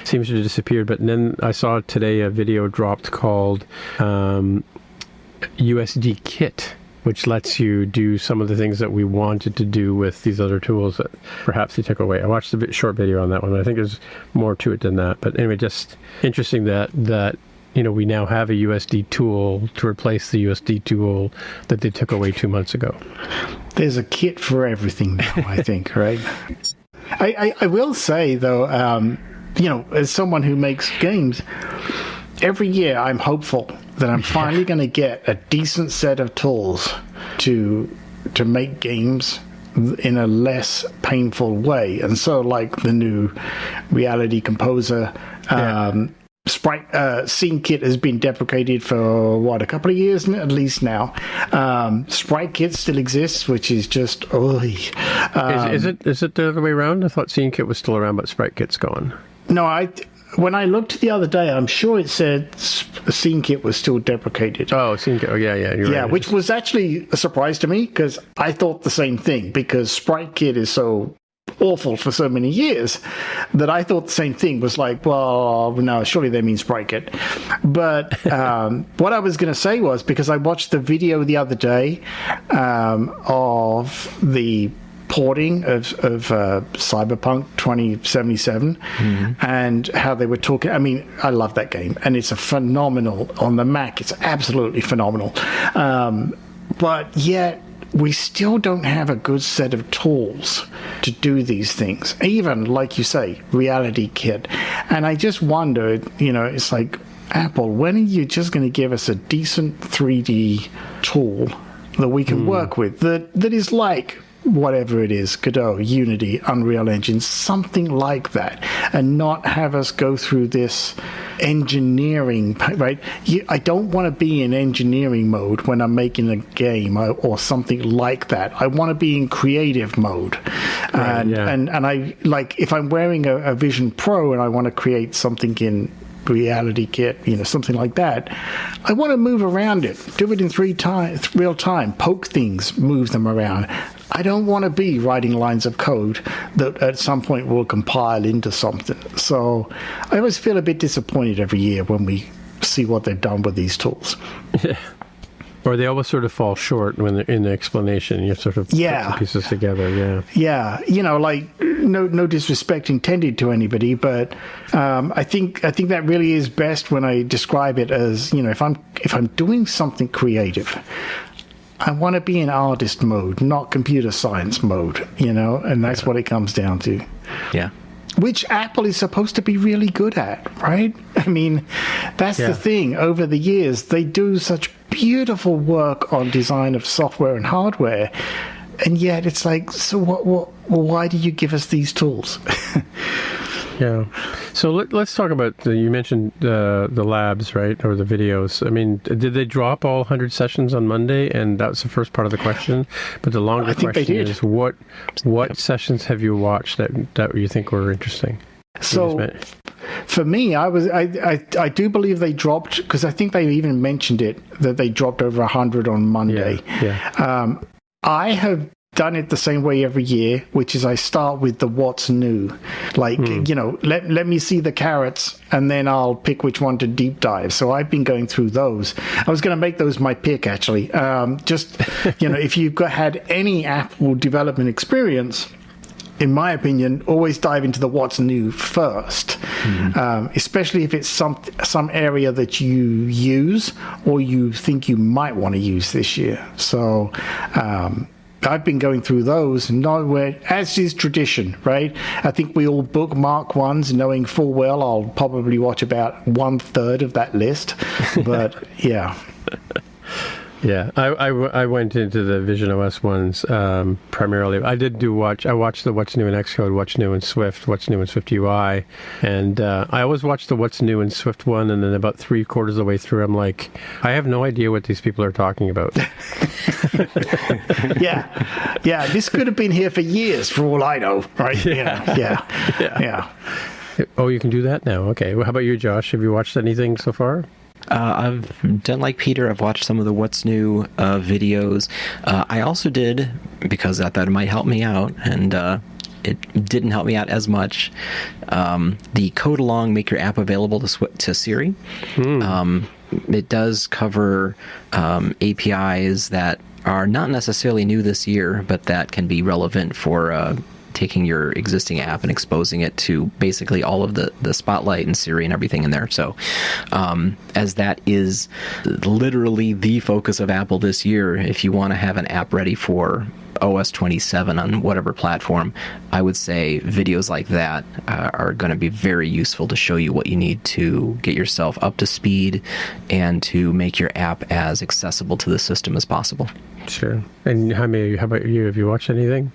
seems to have disappeared. But then I saw today a video dropped called USD Kit, which lets you do some of the things that we wanted to do with these other tools that perhaps they took away. I watched a short video on that one. I think there's more to it than that. But anyway, just interesting that we now have a USD tool to replace the USD tool that they took away 2 months ago. There's a kit for everything now, I think, right? I will say, though, as someone who makes games, every year I'm hopeful that I'm finally going to get a decent set of tools to make games in a less painful way. And so, like the new Reality Composer Sprite Scene Kit has been deprecated for a couple of years at least now. Sprite Kit still exists, which is just is it the other way around? I thought Scene Kit was still around, but Sprite Kit's gone. No, when I looked the other day, I'm sure it said Scene Kit was still deprecated. Oh, Scene Kit. Oh, yeah, you're right. Which was actually a surprise to me because I thought the same thing, because Sprite Kit is so awful for so many years that I thought the same thing. Was like, well, no, surely they mean Sprite Kit. But what I was going to say was, because I watched the video the other day of the porting of Cyberpunk 2077 and how they were talking. I mean, I love that game, and it's a phenomenal on the Mac. It's absolutely phenomenal. But yet we still don't have a good set of tools to do these things, even, like you say, Reality Kit. And I just wondered, it's like, Apple, when are you just going to give us a decent 3D tool that we can work with that is like whatever it is, Godot, Unity, Unreal Engine, something like that, and not have us go through this engineering, right? I don't want to be in engineering mode when I'm making a game or something like that. I want to be in creative mode. Right, and I, like, if I'm wearing a Vision Pro and I want to create something in Reality Kit, something like that, I want to move around it, do it in real time, poke things, move them around. I don't want to be writing lines of code that at some point will compile into something. So I always feel a bit disappointed every year when we see what they've done with these tools. Or they always sort of fall short when they're in the explanation. You sort of put the pieces together. Yeah. Like no disrespect intended to anybody, but I think that really is best when I describe it as, if I'm doing something creative, I want to be in artist mode, not computer science mode, and that's what it comes down to. Yeah. Which Apple is supposed to be really good at, right? I mean, that's the thing. Over the years, they do such beautiful work on design of software and hardware, and yet it's like, so why do you give us these tools? Yeah. So let's talk about, you mentioned the labs, right, or the videos. I mean, did they drop all 100 sessions on Monday? And that was the first part of the question. But the longer question is, what sessions have you watched that you think were interesting? So for me, I do believe they dropped, because I think they even mentioned it, that they dropped over 100 on Monday. Yeah. I have done it the same way every year, which is I start with the what's new. Like, let me see the carrots, and then I'll pick which one to deep dive. So I've been going through those. I was going to make those my pick, actually. If you've had any Apple development experience, in my opinion, always dive into the what's new first, especially if it's some area that you use or you think you might want to use this year. So I've been going through those, nowhere, as is tradition, right? I think we all bookmark ones, knowing full well I'll probably watch about 1/3 of that list. But yeah. Yeah, I went into the Vision OS ones primarily. I watched the What's New in Xcode, What's New in Swift, What's New in Swift UI, and I always watch the What's New in Swift one, and then about 3/4 of the way through, I'm like, I have no idea what these people are talking about. Yeah, this could have been here for years, for all I know, right? Yeah. Oh, you can do that now. Okay. Well, how about you, Josh? Have you watched anything so far? I've done like Peter. I've watched some of the What's New videos. I also did, because I thought it might help me out, and it didn't help me out as much, the Code Along, make your app available to Siri. It does cover APIs that are not necessarily new this year, but that can be relevant for taking your existing app and exposing it to basically all of the Spotlight and Siri and everything in there. So as that is literally the focus of Apple this year, if you want to have an app ready for OS 27 on whatever platform, I would say videos like that are going to be very useful to show you what you need to get yourself up to speed and to make your app as accessible to the system as possible. Sure. And Jaime, how about you? Have you watched anything?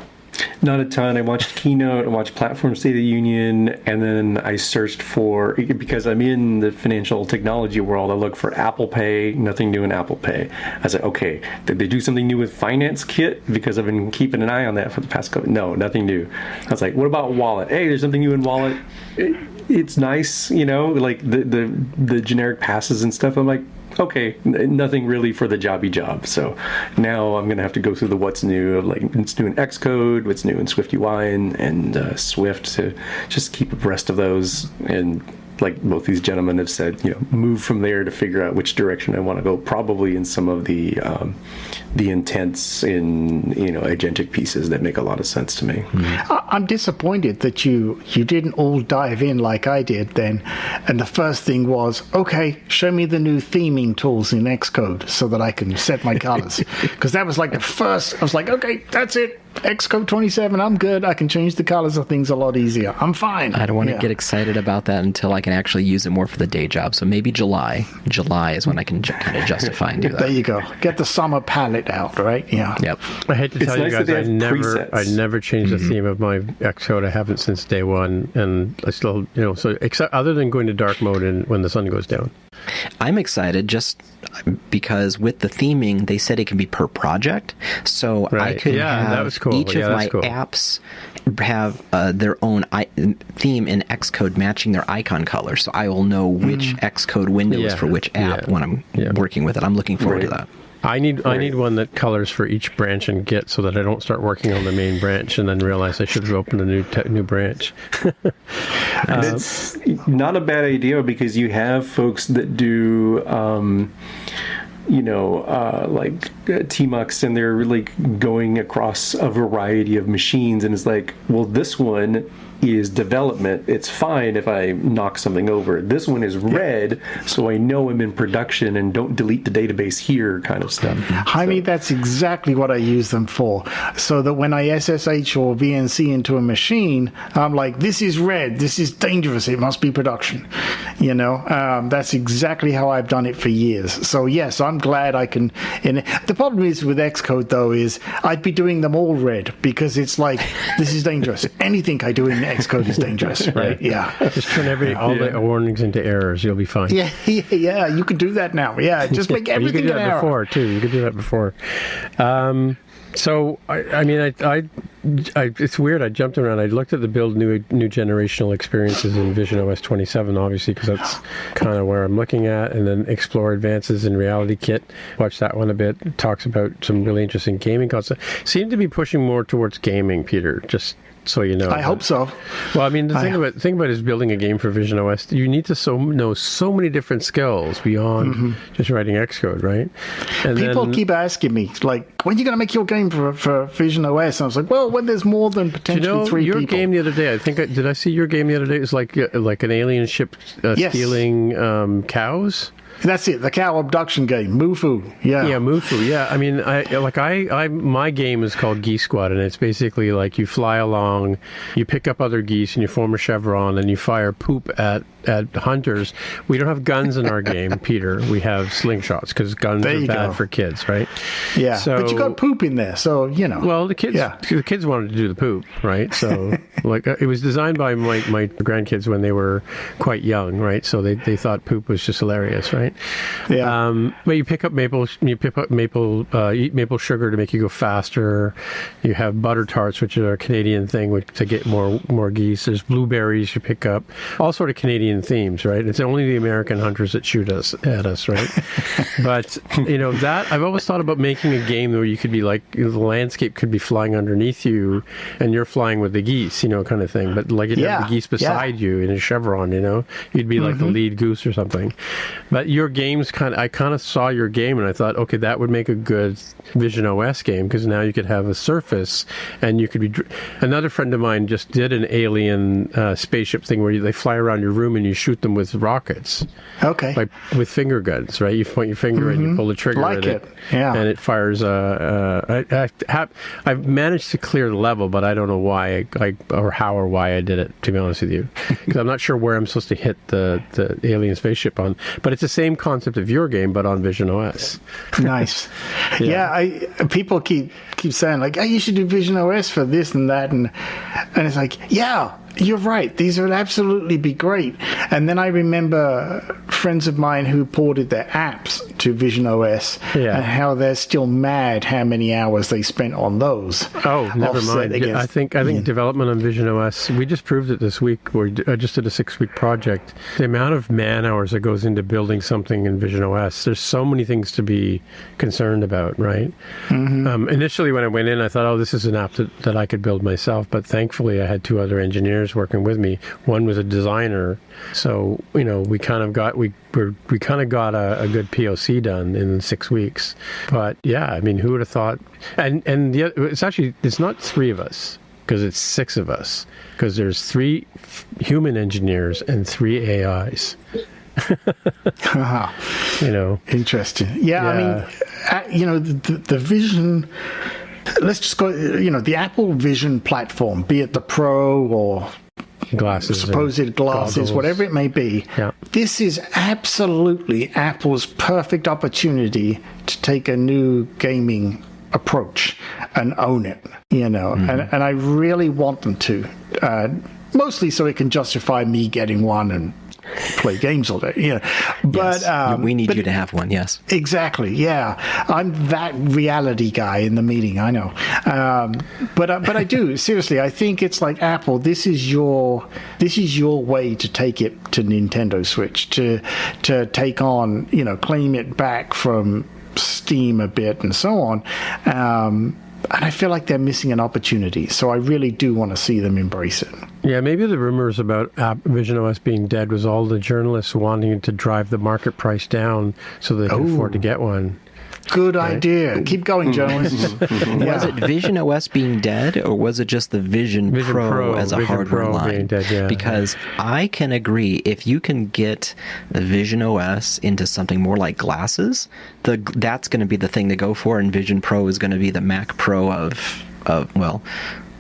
Not a ton. I watched Keynote, I watched Platform State of the Union, and then I searched for, because I'm in the financial technology world, I look for Apple Pay, nothing new in Apple Pay. I was like, okay, did they do something new with Finance Kit? Because I've been keeping an eye on that for the past couple. No, nothing new. I was like, what about Wallet? Hey, there's something new in Wallet. It's nice, like the generic passes and stuff. I'm like, okay, nothing really for the jobby job. So now I'm going to have to go through the what's new of what's new in Xcode, what's new in Swift UI and Swift to just keep abreast of those. And like both these gentlemen have said, move from there to figure out which direction I want to go, probably in some of the intents in, agentic pieces that make a lot of sense to me. I'm disappointed that you didn't all dive in like I did then. And the first thing was, okay, show me the new theming tools in Xcode so that I can set my colors. Because that was like the first, I was like, okay, that's it. Xcode 27, I'm good. I can change the colors of things a lot easier. I'm fine. I don't want to get excited about that until I can actually use it more for the day job. So maybe July. July is when I can kind of justify and do that. There you go. Get the summer palette out, right? Yeah. Yep. I hate to tell you guys, I never changed the theme of my Xcode. I haven't since day one, and I still, so except other than going to dark mode and when the sun goes down. I'm excited just because with the theming, they said it can be per project. So I could have each of my apps have their own theme in Xcode matching their icon color. So I will know which Xcode window is for which app when I'm working with it. I'm looking forward to that. I need one that colors for each branch in Git so that I don't start working on the main branch and then realize I should have opened a new branch. It's not a bad idea because you have folks that do, like tmux, and they're really going across a variety of machines, and it's like, well, this one is development. It's fine if I knock something over. This one is red, so I know I'm in production and don't delete the database here kind of stuff. Jaime, that's exactly what I use them for. So that when I SSH or VNC into a machine, I'm like, this is red. This is dangerous. It must be production. That's exactly how I've done it for years. So yes, I'm glad I can. The problem is with Xcode, though, is I'd be doing them all red because it's like, this is dangerous. Anything I do in Xcode is dangerous, right? Yeah. Just turn all the warnings into errors. You'll be fine. Yeah. You can do that now. Yeah, just make everything an error. Before too. You could do that before. So I it's weird. I jumped around. I looked at the build new generational experiences in Vision OS 27, obviously, because that's kind of where I'm looking at, and then explore advances in Reality Kit. Watch that one a bit. It talks about some really interesting gaming concepts. Seem to be pushing more towards gaming, Peter. Just so you know. I hope so. Well, the thing about is building a game for Vision OS. You need to know so many different skills beyond just writing Xcode, right? And people keep asking me, like, when are you going to make your game for Vision OS? And I was like, well, when there's more than potentially three your people. Game the other day, did I see your game the other day? It was like an alien ship stealing cows. That's it. The cow abduction game, Mufu. Yeah, Mufu. Yeah, I mean, my game is called Geese Squad, and it's basically like you fly along, you pick up other geese, and you form a chevron, and you fire poop at hunters. We don't have guns in our game, Peter. We have slingshots because guns are bad for kids, right? Yeah, but you got poop in there, so you know. Well, the kids wanted to do the poop, right? So like it was designed by my grandkids when they were quite young, right? So they thought poop was just hilarious, right? Yeah. But you pick up maple sugar to make you go faster. You have butter tarts, which are a Canadian thing, to get more geese. There's blueberries you pick up, all sort of Canadian themes, right? It's only the American hunters that shoot at us, right? But that I've always thought about making a game where you could be like the landscape could be flying underneath you, and you're flying with the geese, kind of thing. But like you'd have the geese beside you in a chevron, you'd be like the lead goose or something. But your game's I kind of saw your game and I thought, okay, that would make a good Vision OS game because now you could have a surface and you could be. Another friend of mine just did an alien spaceship thing where they fly around your room and you shoot them with rockets. Okay. Like with finger guns, right? You point your finger and you pull the trigger. Like it. Yeah. And it fires. I've managed to clear the level, but I don't know why or how or why I did it, to be honest with you. Because I'm not sure where I'm supposed to hit the alien spaceship on. But it's the same concept of your game, but on Vision OS. Nice. People keep saying like, "Hey, you should do Vision OS for this and that," and it's like, yeah. You're right. These would absolutely be great. And then I remember friends of mine who ported their apps to Vision OS and how they're still mad how many hours they spent on those. Oh, never mind. I think development on Vision OS, we just proved it this week. We just did a 6-week project. The amount of man hours that goes into building something in Vision OS, there's so many things to be concerned about, right? Mm-hmm. Initially, when I went in, I thought, oh, this is an app that I could build myself. But thankfully, I had 2 other engineers working with me. One was a designer, so we kind of got a good POC done in 6 weeks. But yeah, I mean, who would have thought? And it's not 3 of us because it's 6 of us because there's 3 human engineers and 3 AIs. Interesting. Yeah, I mean, the Vision. Let's just go. The Apple Vision platform, be it the Pro or glasses, supposed glasses, goggles, whatever it may be. Yeah. This is absolutely Apple's perfect opportunity to take a new gaming approach and own it. And I really want them to, mostly so it can justify me getting one and play games all day, But yes, we need you to have one. Yes, exactly. Yeah, I'm that reality guy in the meeting. I know, but I do seriously. I think it's like Apple. This is your way to take it to Nintendo Switch to take on, claim it back from Steam a bit and so on. And I feel like they're missing an opportunity. So I really do want to see them embrace it. Yeah, maybe the rumors about Vision OS being dead was all the journalists wanting to drive the market price down so they can afford to get one. Good idea. Keep going, journalists. Was it Vision OS being dead, or was it just the Vision Pro as a hardware line? Being dead, yeah. Because I can agree, if you can get the Vision OS into something more like glasses, that's going to be the thing to go for, and Vision Pro is going to be the Mac Pro of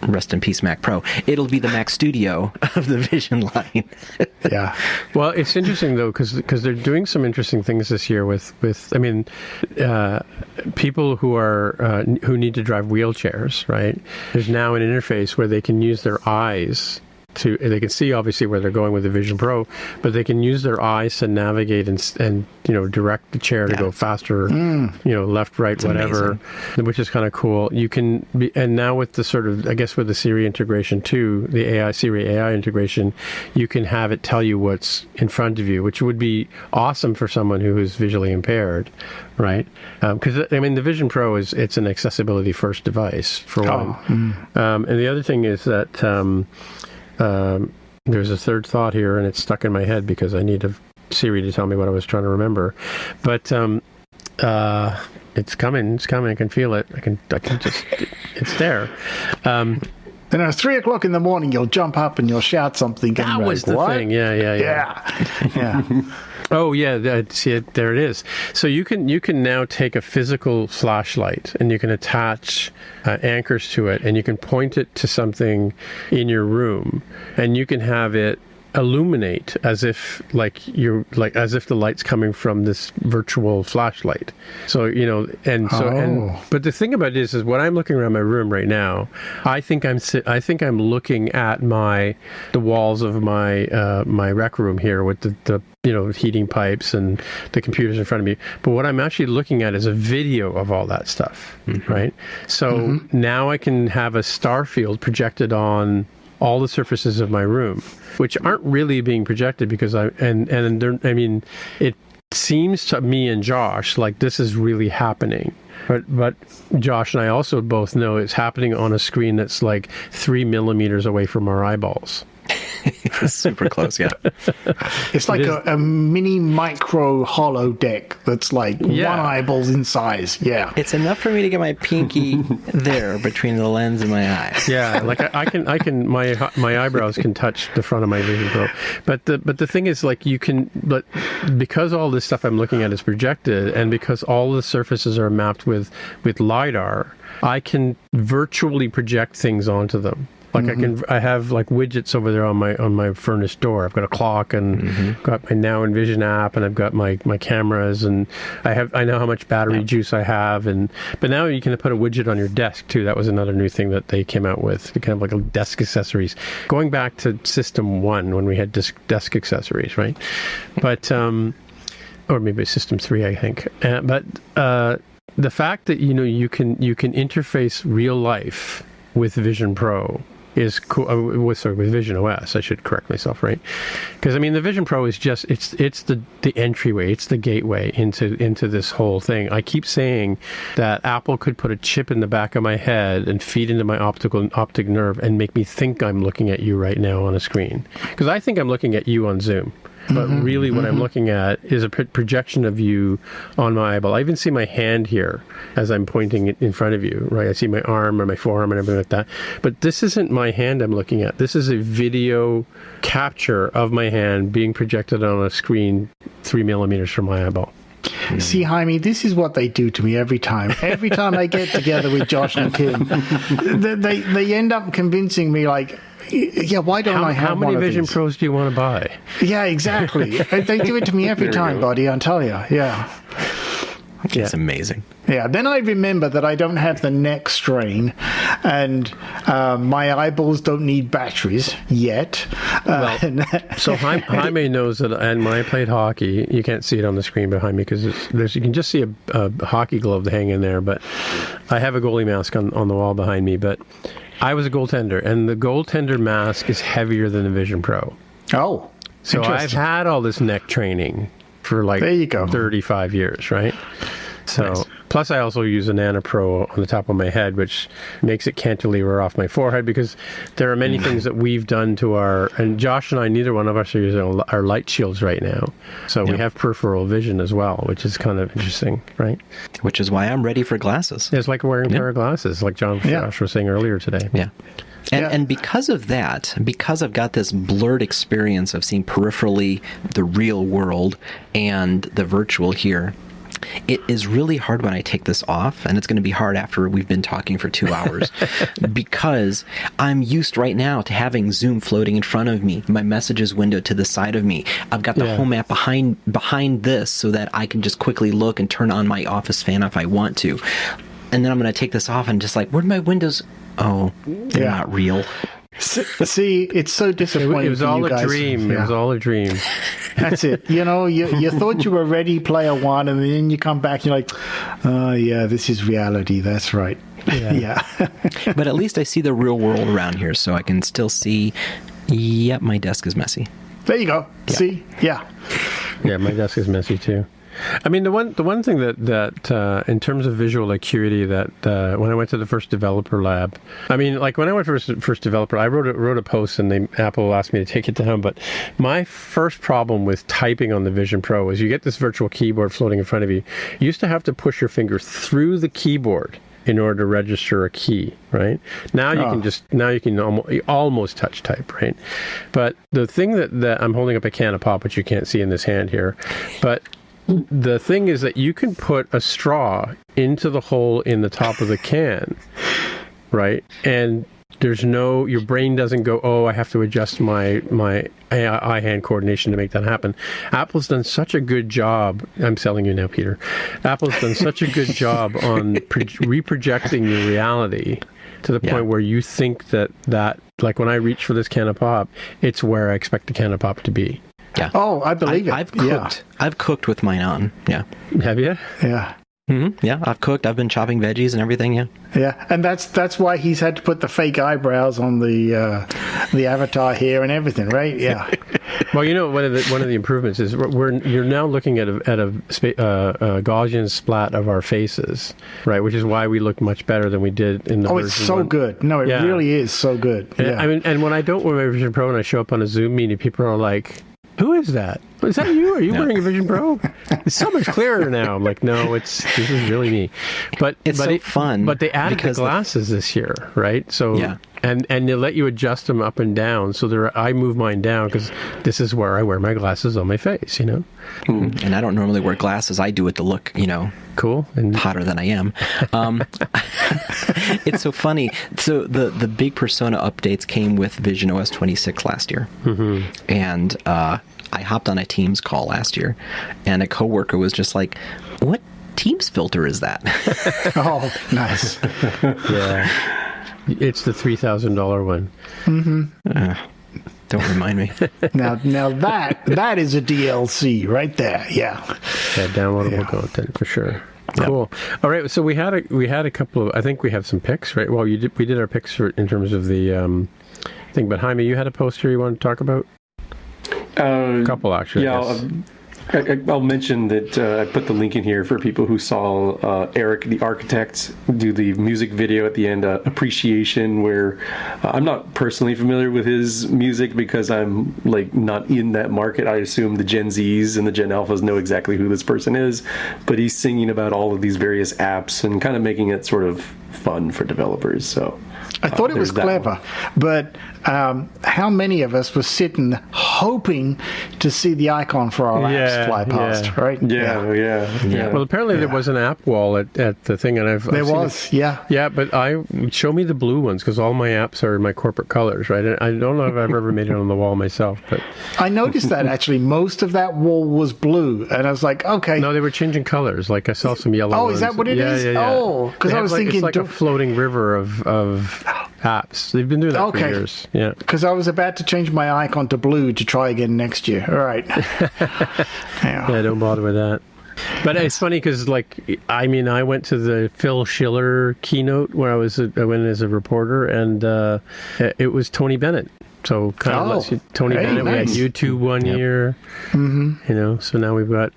rest in peace, Mac Pro. It'll be the Mac Studio of the Vision line. Yeah. Well, it's interesting though because they're doing some interesting things this year with people who need to drive wheelchairs. Right. There's now an interface where they can use their eyes. They can see obviously where they're going with the Vision Pro, but they can use their eyes to navigate and direct the chair to go faster, left, right, it's whatever, which is kind of cool. You can and now with the sort of, I guess with the Siri integration too, the Siri AI integration, you can have it tell you what's in front of you, which would be awesome for someone who is visually impaired, right? Because the Vision Pro it's an accessibility first device for one, and the other thing is that. There's a third thought here, and it's stuck in my head because I need Siri to tell me what I was trying to remember. But it's coming. I can feel it. I can just. It's there. Then at 3 o'clock in the morning, you'll jump up and you'll shout something. That was the thing. Yeah. Oh yeah, see it. There it is. So you can now take a physical flashlight and you can attach anchors to it, and you can point it to something in your room, and you can have it illuminate as if as if the light's coming from this virtual flashlight. So but the thing about it is when I'm looking around my room right now, I think I'm looking at the walls of my rec room here with the heating pipes and the computers in front of me. But what I'm actually looking at is a video of all that stuff, right? So now I can have a star field projected on all the surfaces of my room, which aren't really being projected because it seems to me and Josh like this is really happening. But Josh and I also both know it's happening on a screen that's like 3 millimeters away from our eyeballs. Super close, yeah. It's like a mini micro hollow deck that's like one eyeball in size. Yeah. It's enough for me to get my pinky there between the lens and my eye. Yeah, like I can my eyebrows can touch the front of my Vision Pro. But the thing is, like, but because all this stuff I'm looking at is projected, and because all the surfaces are mapped with LiDAR, I can virtually project things onto them. Like I have like widgets over there on my furnace door. I've got a clock and got my Now Envision app, and I've got my cameras, and I know how much battery juice I have, but now you can put a widget on your desk too. That was another new thing that they came out with, kind of like a desk accessories. Going back to System 1 when we had desk accessories, right? But or maybe System 3, I think. But the fact that you can interface real life with Vision Pro is cool. With Vision OS, I should correct myself, right? Because the Vision Pro is just it's the entryway, it's the gateway into this whole thing. I keep saying that Apple could put a chip in the back of my head and feed into my optic nerve and make me think I'm looking at you right now on a screen. Because I think I'm looking at you on Zoom. But really what I'm looking at is a projection of you on my eyeball. I even see my hand here as I'm pointing it in front of you, right? I see my arm or my forearm and everything like that. But this isn't my hand I'm looking at. This is a video capture of my hand being projected on a screen 3 millimeters from my eyeball. See, Jaime, this is what they do to me every time. Every time I get together with Josh and Tim, they end up convincing me, like, yeah, why don't I have one of these? How many Vision Pros do you want to buy? Yeah, exactly. They do it to me every time, buddy, I'll tell you. Yeah. It's amazing. Yeah, then I remember that I don't have the neck strain, and my eyeballs don't need batteries yet. So Jaime knows that, and when I played hockey, you can't see it on the screen behind me because you can just see a hockey glove hanging there, but I have a goalie mask on the wall behind me, but I was a goaltender, and the goaltender mask is heavier than the Vision Pro. Oh, so I've had all this neck training for like 35 years, right? So, nice. Plus I also use a Nano Pro on the top of my head, which makes it cantilever off my forehead, because there are many things that we've done to and Josh and I, neither one of us are using our light shields right now. So we have peripheral vision as well, which is kind of interesting, right? Which is why I'm ready for glasses. It's like wearing a pair of glasses, like Josh was saying earlier today. Yeah. And because of that, because I've got this blurred experience of seeing peripherally the real world and the virtual here, it is really hard when I take this off, and it's going to be hard after we've been talking for 2 hours, because I'm used right now to having Zoom floating in front of me, my messages window to the side of me. I've got the home app behind this so that I can just quickly look and turn on my Office fan if I want to. And then I'm going to take this off and just like, where'd my windows? Oh, they're not real. See, it's so disappointing. It was all a dream. Yeah. It was all a dream. That's it. You thought you were Ready Player One, and then you come back and you're like, oh, yeah, this is reality. That's right. Yeah. But at least I see the real world around here, so I can still see, yep, my desk is messy. There you go. Yeah. See? Yeah. Yeah, my desk is messy, too. I mean, the one thing that in terms of visual acuity, that when I went to the first developer lab, I mean, like when I went for first developer, I wrote a post, and Apple asked me to take it down. But my first problem with typing on the Vision Pro is you get this virtual keyboard floating in front of you. You used to have to push your finger through the keyboard in order to register a key, right? Now you can almost touch type, right? But the thing that I'm holding up a can of pop, which you can't see in this hand here, but the thing is that you can put a straw into the hole in the top of the can, right? And your brain doesn't go, oh, I have to adjust my eye-hand coordination to make that happen. Apple's done such a good job. I'm selling you now, Peter. Apple's done such a good job on reprojecting your reality to the point where you think that, like when I reach for this can of pop, it's where I expect the can of pop to be. Yeah. Oh, I believe it. I've cooked. Yeah. I've cooked with mine on. Yeah. Have you? Yeah. Mm-hmm. Yeah, I've cooked. I've been chopping veggies and everything. Yeah. Yeah, and that's why he's had to put the fake eyebrows on the avatar here and everything, right? Yeah. Well, one of the improvements is you're now looking at a Gaussian splat of our faces, right? Which is why we look much better than we did in the. Oh, it's so good. No, it really is so good. Yeah. And when I don't wear my Vision Pro and I show up on a Zoom meeting, people are like, "Who is that? Is that you? Are you wearing a Vision Pro? It's so much clearer now." I'm like, no, this is really me. But it's so fun. But they added the glasses this year, right? So and they let you adjust them up and down. So I move mine down because this is where I wear my glasses on my face, And I don't normally wear glasses. I do it to look, cool and hotter than I am. It's so funny. So the big Persona updates came with Vision OS 26 last year, and I hopped on a Teams call last year, and a coworker was just like, "What Teams filter is that?" Oh, nice. Yeah, it's the $3,000 one. Don't remind me. Now that is a DLC right there. Yeah. Yeah, downloadable content for sure. Cool. All right. So we had a couple of. I think we have some picks, right? Well, we did our picks in terms of the thing. But Jaime, you had a poster you want to talk about? A couple, actually. Yeah, I'll mention that I put the link in here for people who saw Hrach, the architect, do the music video at the end, Appreciation, where I'm not personally familiar with his music because I'm not in that market. I assume the Gen Zs and the Gen Alphas know exactly who this person is, but he's singing about all of these various apps and kind of making it sort of fun for developers. So I thought it was clever, but how many of us were sitting hoping to see the icon for our apps fly past, right? Yeah. Well, apparently there was an app wall at the thing, and I've there seen was, it. Yeah, but show me the blue ones because all my apps are my corporate colors, right? I don't know if I've ever made it on the wall myself, but I noticed that actually most of that wall was blue, and I was like, okay. No, they were changing colors. Like I saw some yellow. Oh, ones. is that what it is? Yeah. Oh, because I was thinking it's like a floating river of apps. They've been doing that for years. Yeah. Because I was about to change my icon to blue to try again next year. All right. Yeah, don't bother with that. But it's funny because, I went to the Phil Schiller keynote where I went as a reporter, and it was Tony Bennett. So kind of Tony Bennett. Nice. We had YouTube one year. Mm-hmm. So now we've got.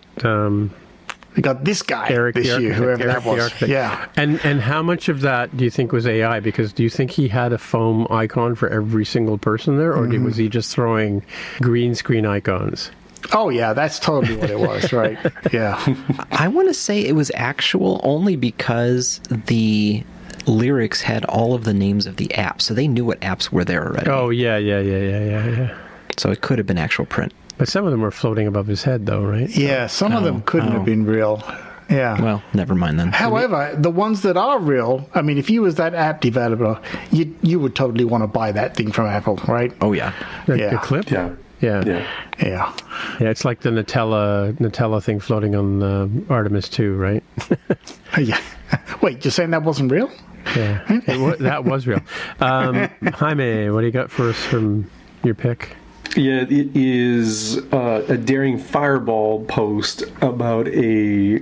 We got this guy Hrach, this year, whoever that was. Yeah. And how much of that do you think was AI? Because do you think he had a foam icon for every single person there, or was he just throwing green screen icons? Oh, yeah, that's totally what it was, right? Yeah. I want to say it was actual only because the lyrics had all of the names of the apps, so they knew what apps were there already. Oh, yeah. So it could have been actual print. But some of them were floating above his head, though, right? Yeah, some of them couldn't have been real. Yeah. Well, never mind then. However, the ones that are real, I mean, if you was that app developer, you would totally want to buy that thing from Apple, right? Oh, yeah. The clip? Yeah. Yeah, it's like the Nutella thing floating on Artemis 2, right? Yeah. Wait, you're saying that wasn't real? Yeah, that was real. Jaime, what do you got for us from your pick? Yeah, it is a Daring Fireball post about a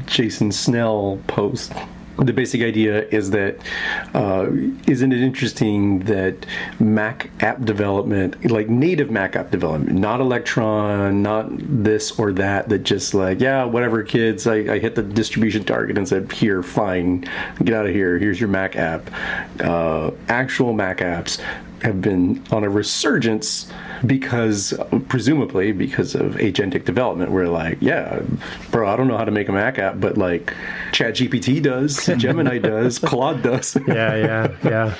Jason Snell post. The basic idea is that isn't it interesting that Mac app development, like native Mac app development, not Electron, not this or that just whatever kids, I hit the distribution target and said, here, fine, get out of here, here's your Mac app. Actual Mac apps have been on a resurgence presumably because of agentic development. We're like, yeah, bro, I don't know how to make a Mac app, but like ChatGPT does, Gemini does, Claude does. Yeah.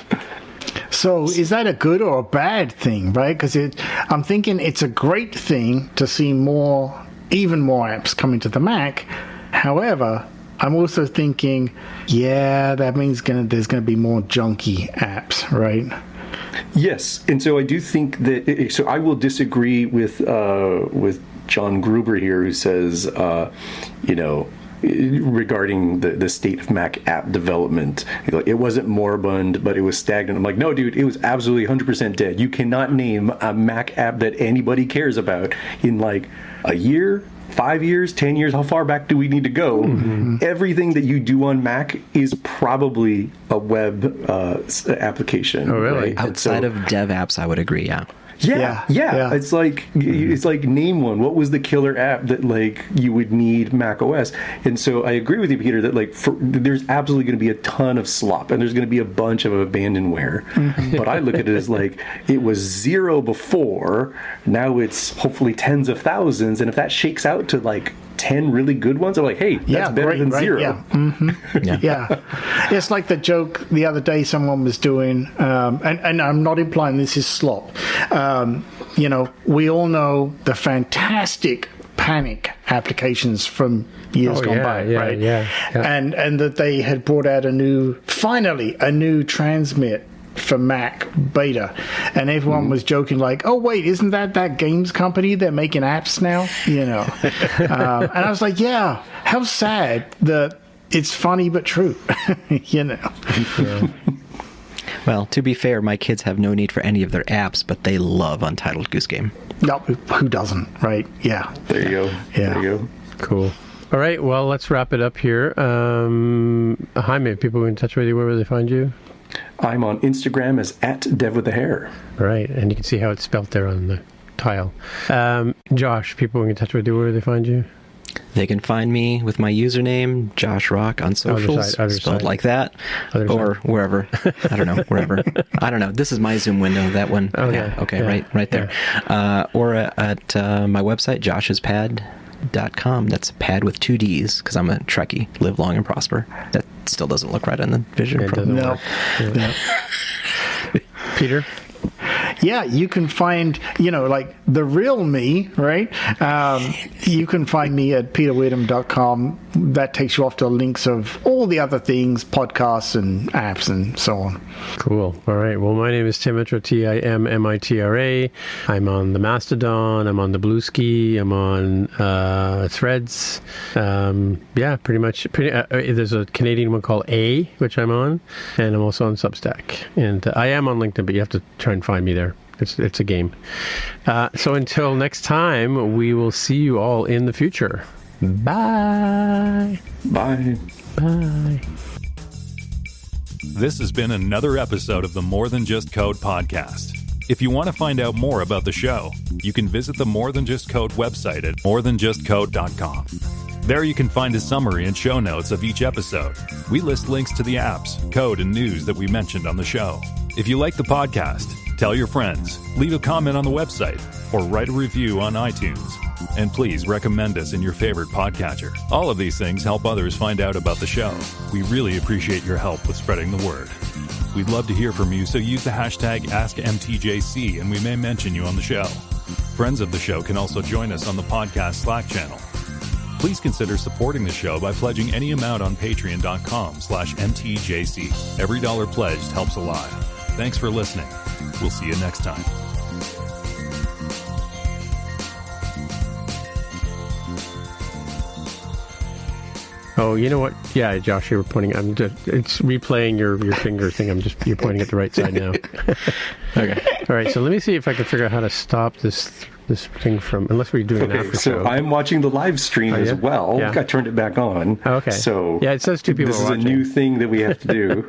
So is that a good or a bad thing, right? Because I'm thinking it's a great thing to see even more apps coming to the Mac. However, I'm also thinking, that means there's going to be more junky apps, right? Yes, and so I do think that. So I will disagree with John Gruber here, who says, regarding the state of Mac app development, it wasn't moribund, but it was stagnant. I'm like, no, dude, it was absolutely 100% dead. You cannot name a Mac app that anybody cares about in like a year, 5 years, 10 years. How far back do we need to go? Mm-hmm. Everything that you do on Mac is probably a web application. Oh, really? Right? Outside of dev apps, I would agree. Yeah. Yeah. It's like name one. What was the killer app that like you would need Mac OS? And so I agree with you, Peter, that like there's absolutely going to be a ton of slop, and there's going to be a bunch of abandonware. Mm-hmm. But I look at it as like it was zero before. Now it's hopefully tens of thousands, and if that shakes out to like 10 really good ones, I'm like, hey, that's better than zero. Yeah. Mm-hmm. Yeah. It's like the joke the other day someone was doing, and I'm not implying this is slop. We all know the fantastic Panic applications from years gone by, right? Yeah. And that they had brought out a new transmit for Mac beta, and everyone was joking like, oh wait, isn't that games company? They're making apps now, and I was like, yeah, how sad that it's funny but true. Yeah. Well, to be fair, my kids have no need for any of their apps, but they love Untitled Goose Game. No, who doesn't, right? Yeah. There you go. Yeah. There you go. Cool. All right, well, let's wrap it up here. Jaime, people in touch with you, where will they find you? I'm on Instagram as @devwithahair. Right, and you can see how it's spelled there on the tile. Josh, people in touch with you, where will they find you? They can find me with my username, Josh Hrach, on socials, other spelled side. like that, or wherever. I don't know, wherever. I don't know. This is my Zoom window, that one. Okay. Yeah, okay, right there. Or at my website, joshuspad.com. That's pad with 2 Ds, because I'm a Trekkie. Live long and prosper. That still doesn't look right on the Vision Pro. No. Peter? Yeah, you can find, like the real me, right? You can find me at peterwitham.com. That takes you off to links of all the other things, podcasts and apps and so on. Cool. All right. Well, my name is Tim Mitra, Timmitra. I'm on the Mastodon. I'm on the Blue Ski. I'm on Threads. Pretty much. There's a Canadian one called A, which I'm on. And I'm also on Substack. And I am on LinkedIn, but you have to try and find me there. It's a game. So until next time, we will see you all in the future. Bye. Bye. Bye. This has been another episode of the More Than Just Code podcast. If you want to find out more about the show, you can visit the More Than Just Code website at morethanjustcode.com. There you can find a summary and show notes of each episode. We list links to the apps, code, and news that we mentioned on the show. If you like the podcast, tell your friends, leave a comment on the website, or write a review on iTunes. And please recommend us in your favorite podcatcher. All of these things help others find out about the show. We really appreciate your help with spreading the word. We'd love to hear from you, so use the hashtag AskMTJC and we may mention you on the show. Friends of the show can also join us on the podcast Slack channel. Please consider supporting the show by pledging any amount on patreon.com/MTJC. Every dollar pledged helps a lot. Thanks for listening. We'll see you next time. Oh, you know what? Yeah, Josh, you were pointing. It's replaying your finger thing. You're pointing at the right side now. Okay. All right. So let me see if I can figure out how to stop this thing from. Unless we're doing an after show. So I'm watching the live stream as well. Yeah. I turned it back on. Oh, okay. So yeah, it says 2 people. This is watching. a new thing that we have to do.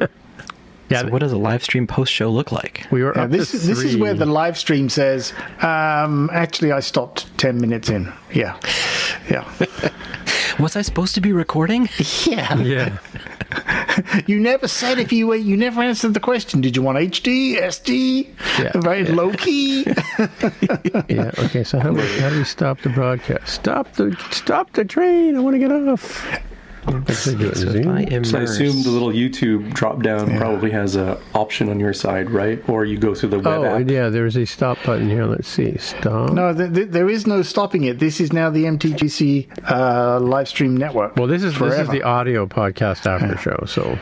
Yeah. So what does a live stream post show look like? We were up This to is 3. where the live stream says, actually, I stopped 10 minutes in. Yeah. Was I supposed to be recording? Yeah. Yeah. You never said you never answered the question. Did you want HD, SD, very low key? Yeah. Okay. So how do we stop the broadcast? Stop the train. I want to get off. So I assume the little YouTube drop down probably has an option on your side, right? Or you go through the web app. Yeah, there's a stop button here. Let's see. Stop. No, there is no stopping it. This is now the MTGC live stream network. Well, this is the audio podcast after show, so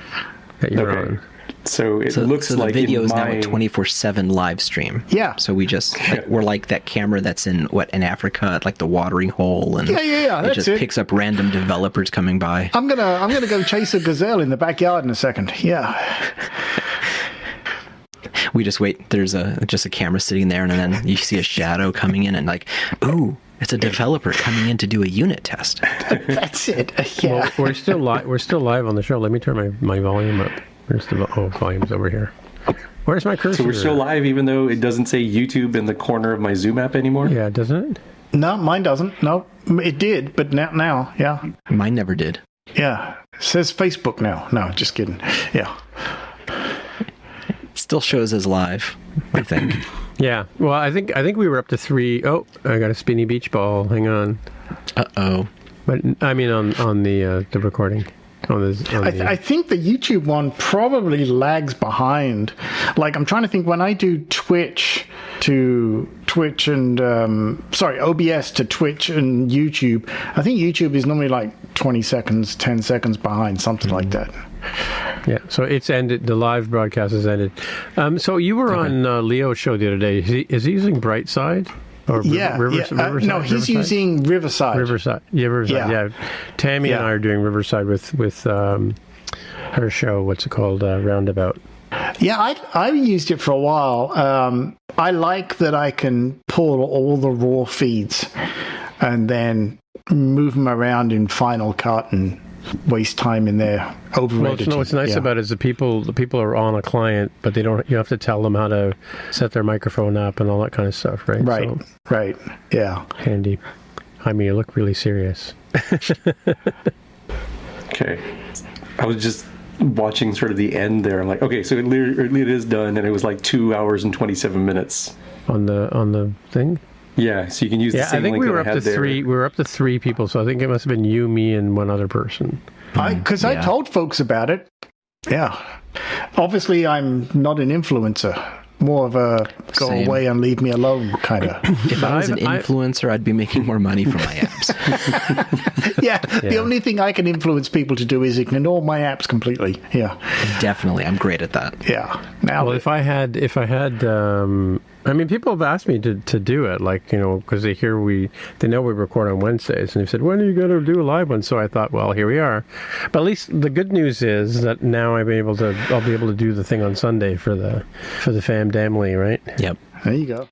that you're on. So it looks like the video is now a 24/7 live stream. Yeah. So we just we're like that camera that's in Africa at like the watering hole, and it just picks up random developers coming by. I'm gonna go chase a gazelle in the backyard in a second. Yeah. We just wait. There's just a camera sitting there, and then you see a shadow coming in, and like, ooh, it's a developer coming in to do a unit test. That's it. Yeah. Well, we're still live on the show. Let me turn my volume up. Where's the volume's over here? Where's my cursor? So we're still live, even though it doesn't say YouTube in the corner of my Zoom app anymore? Yeah, doesn't it? No, mine doesn't. No, it did, but now, yeah. Mine never did. Yeah, it says Facebook now. No, just kidding. Yeah. It still shows as live, I think. Yeah. Well, I think we were up to 3. Oh, I got a spinny beach ball. Hang on. Uh-oh. But I mean on the recording. I think the YouTube one probably lags behind. Like, I'm trying to think, when I do Twitch to Twitch and OBS to Twitch and YouTube, I think YouTube is normally like 20 seconds, 10 seconds behind, something like that. Yeah, so it's ended. The live broadcast has ended. So you were on Leo's show the other day. Is he using Brightside? Or Riverside? No, he's using Riverside. Riverside. Yeah. Tammy and I are doing Riverside with her show. What's it called? Roundabout. Yeah, I used it for a while. I like that I can pull all the raw feeds and then move them around in Final Cut and waste time in there. Overrated. Well, what's nice about it is the people are on a client, but they don't. You have to tell them how to set their microphone up and all that kind of stuff, right? Right. Yeah. Handy. I mean, you look really serious. Okay. I was just watching sort of the end there. I'm like, okay, so it is done, and it was like 2 hours and 27 minutes on the thing. Yeah, so you can use the same link that I had there. We were up to 3 people, so I think it must have been you, me, and one other person. Because I told folks about it. Yeah. Obviously, I'm not an influencer. More of a go away and leave me alone kind of. If I was an influencer, I'd be making more money from my apps. Yeah, the only thing I can influence people to do is ignore my apps completely. Yeah. Definitely. I'm great at that. Yeah. Now, well, if I had, I mean, people have asked me to do it, like, you know, because they know we record on Wednesdays, and they said, when are you going to do a live one? So I thought, well, here we are. But at least the good news is that now I'll be able to do the thing on Sunday for the fam family, right? Yep. There you go.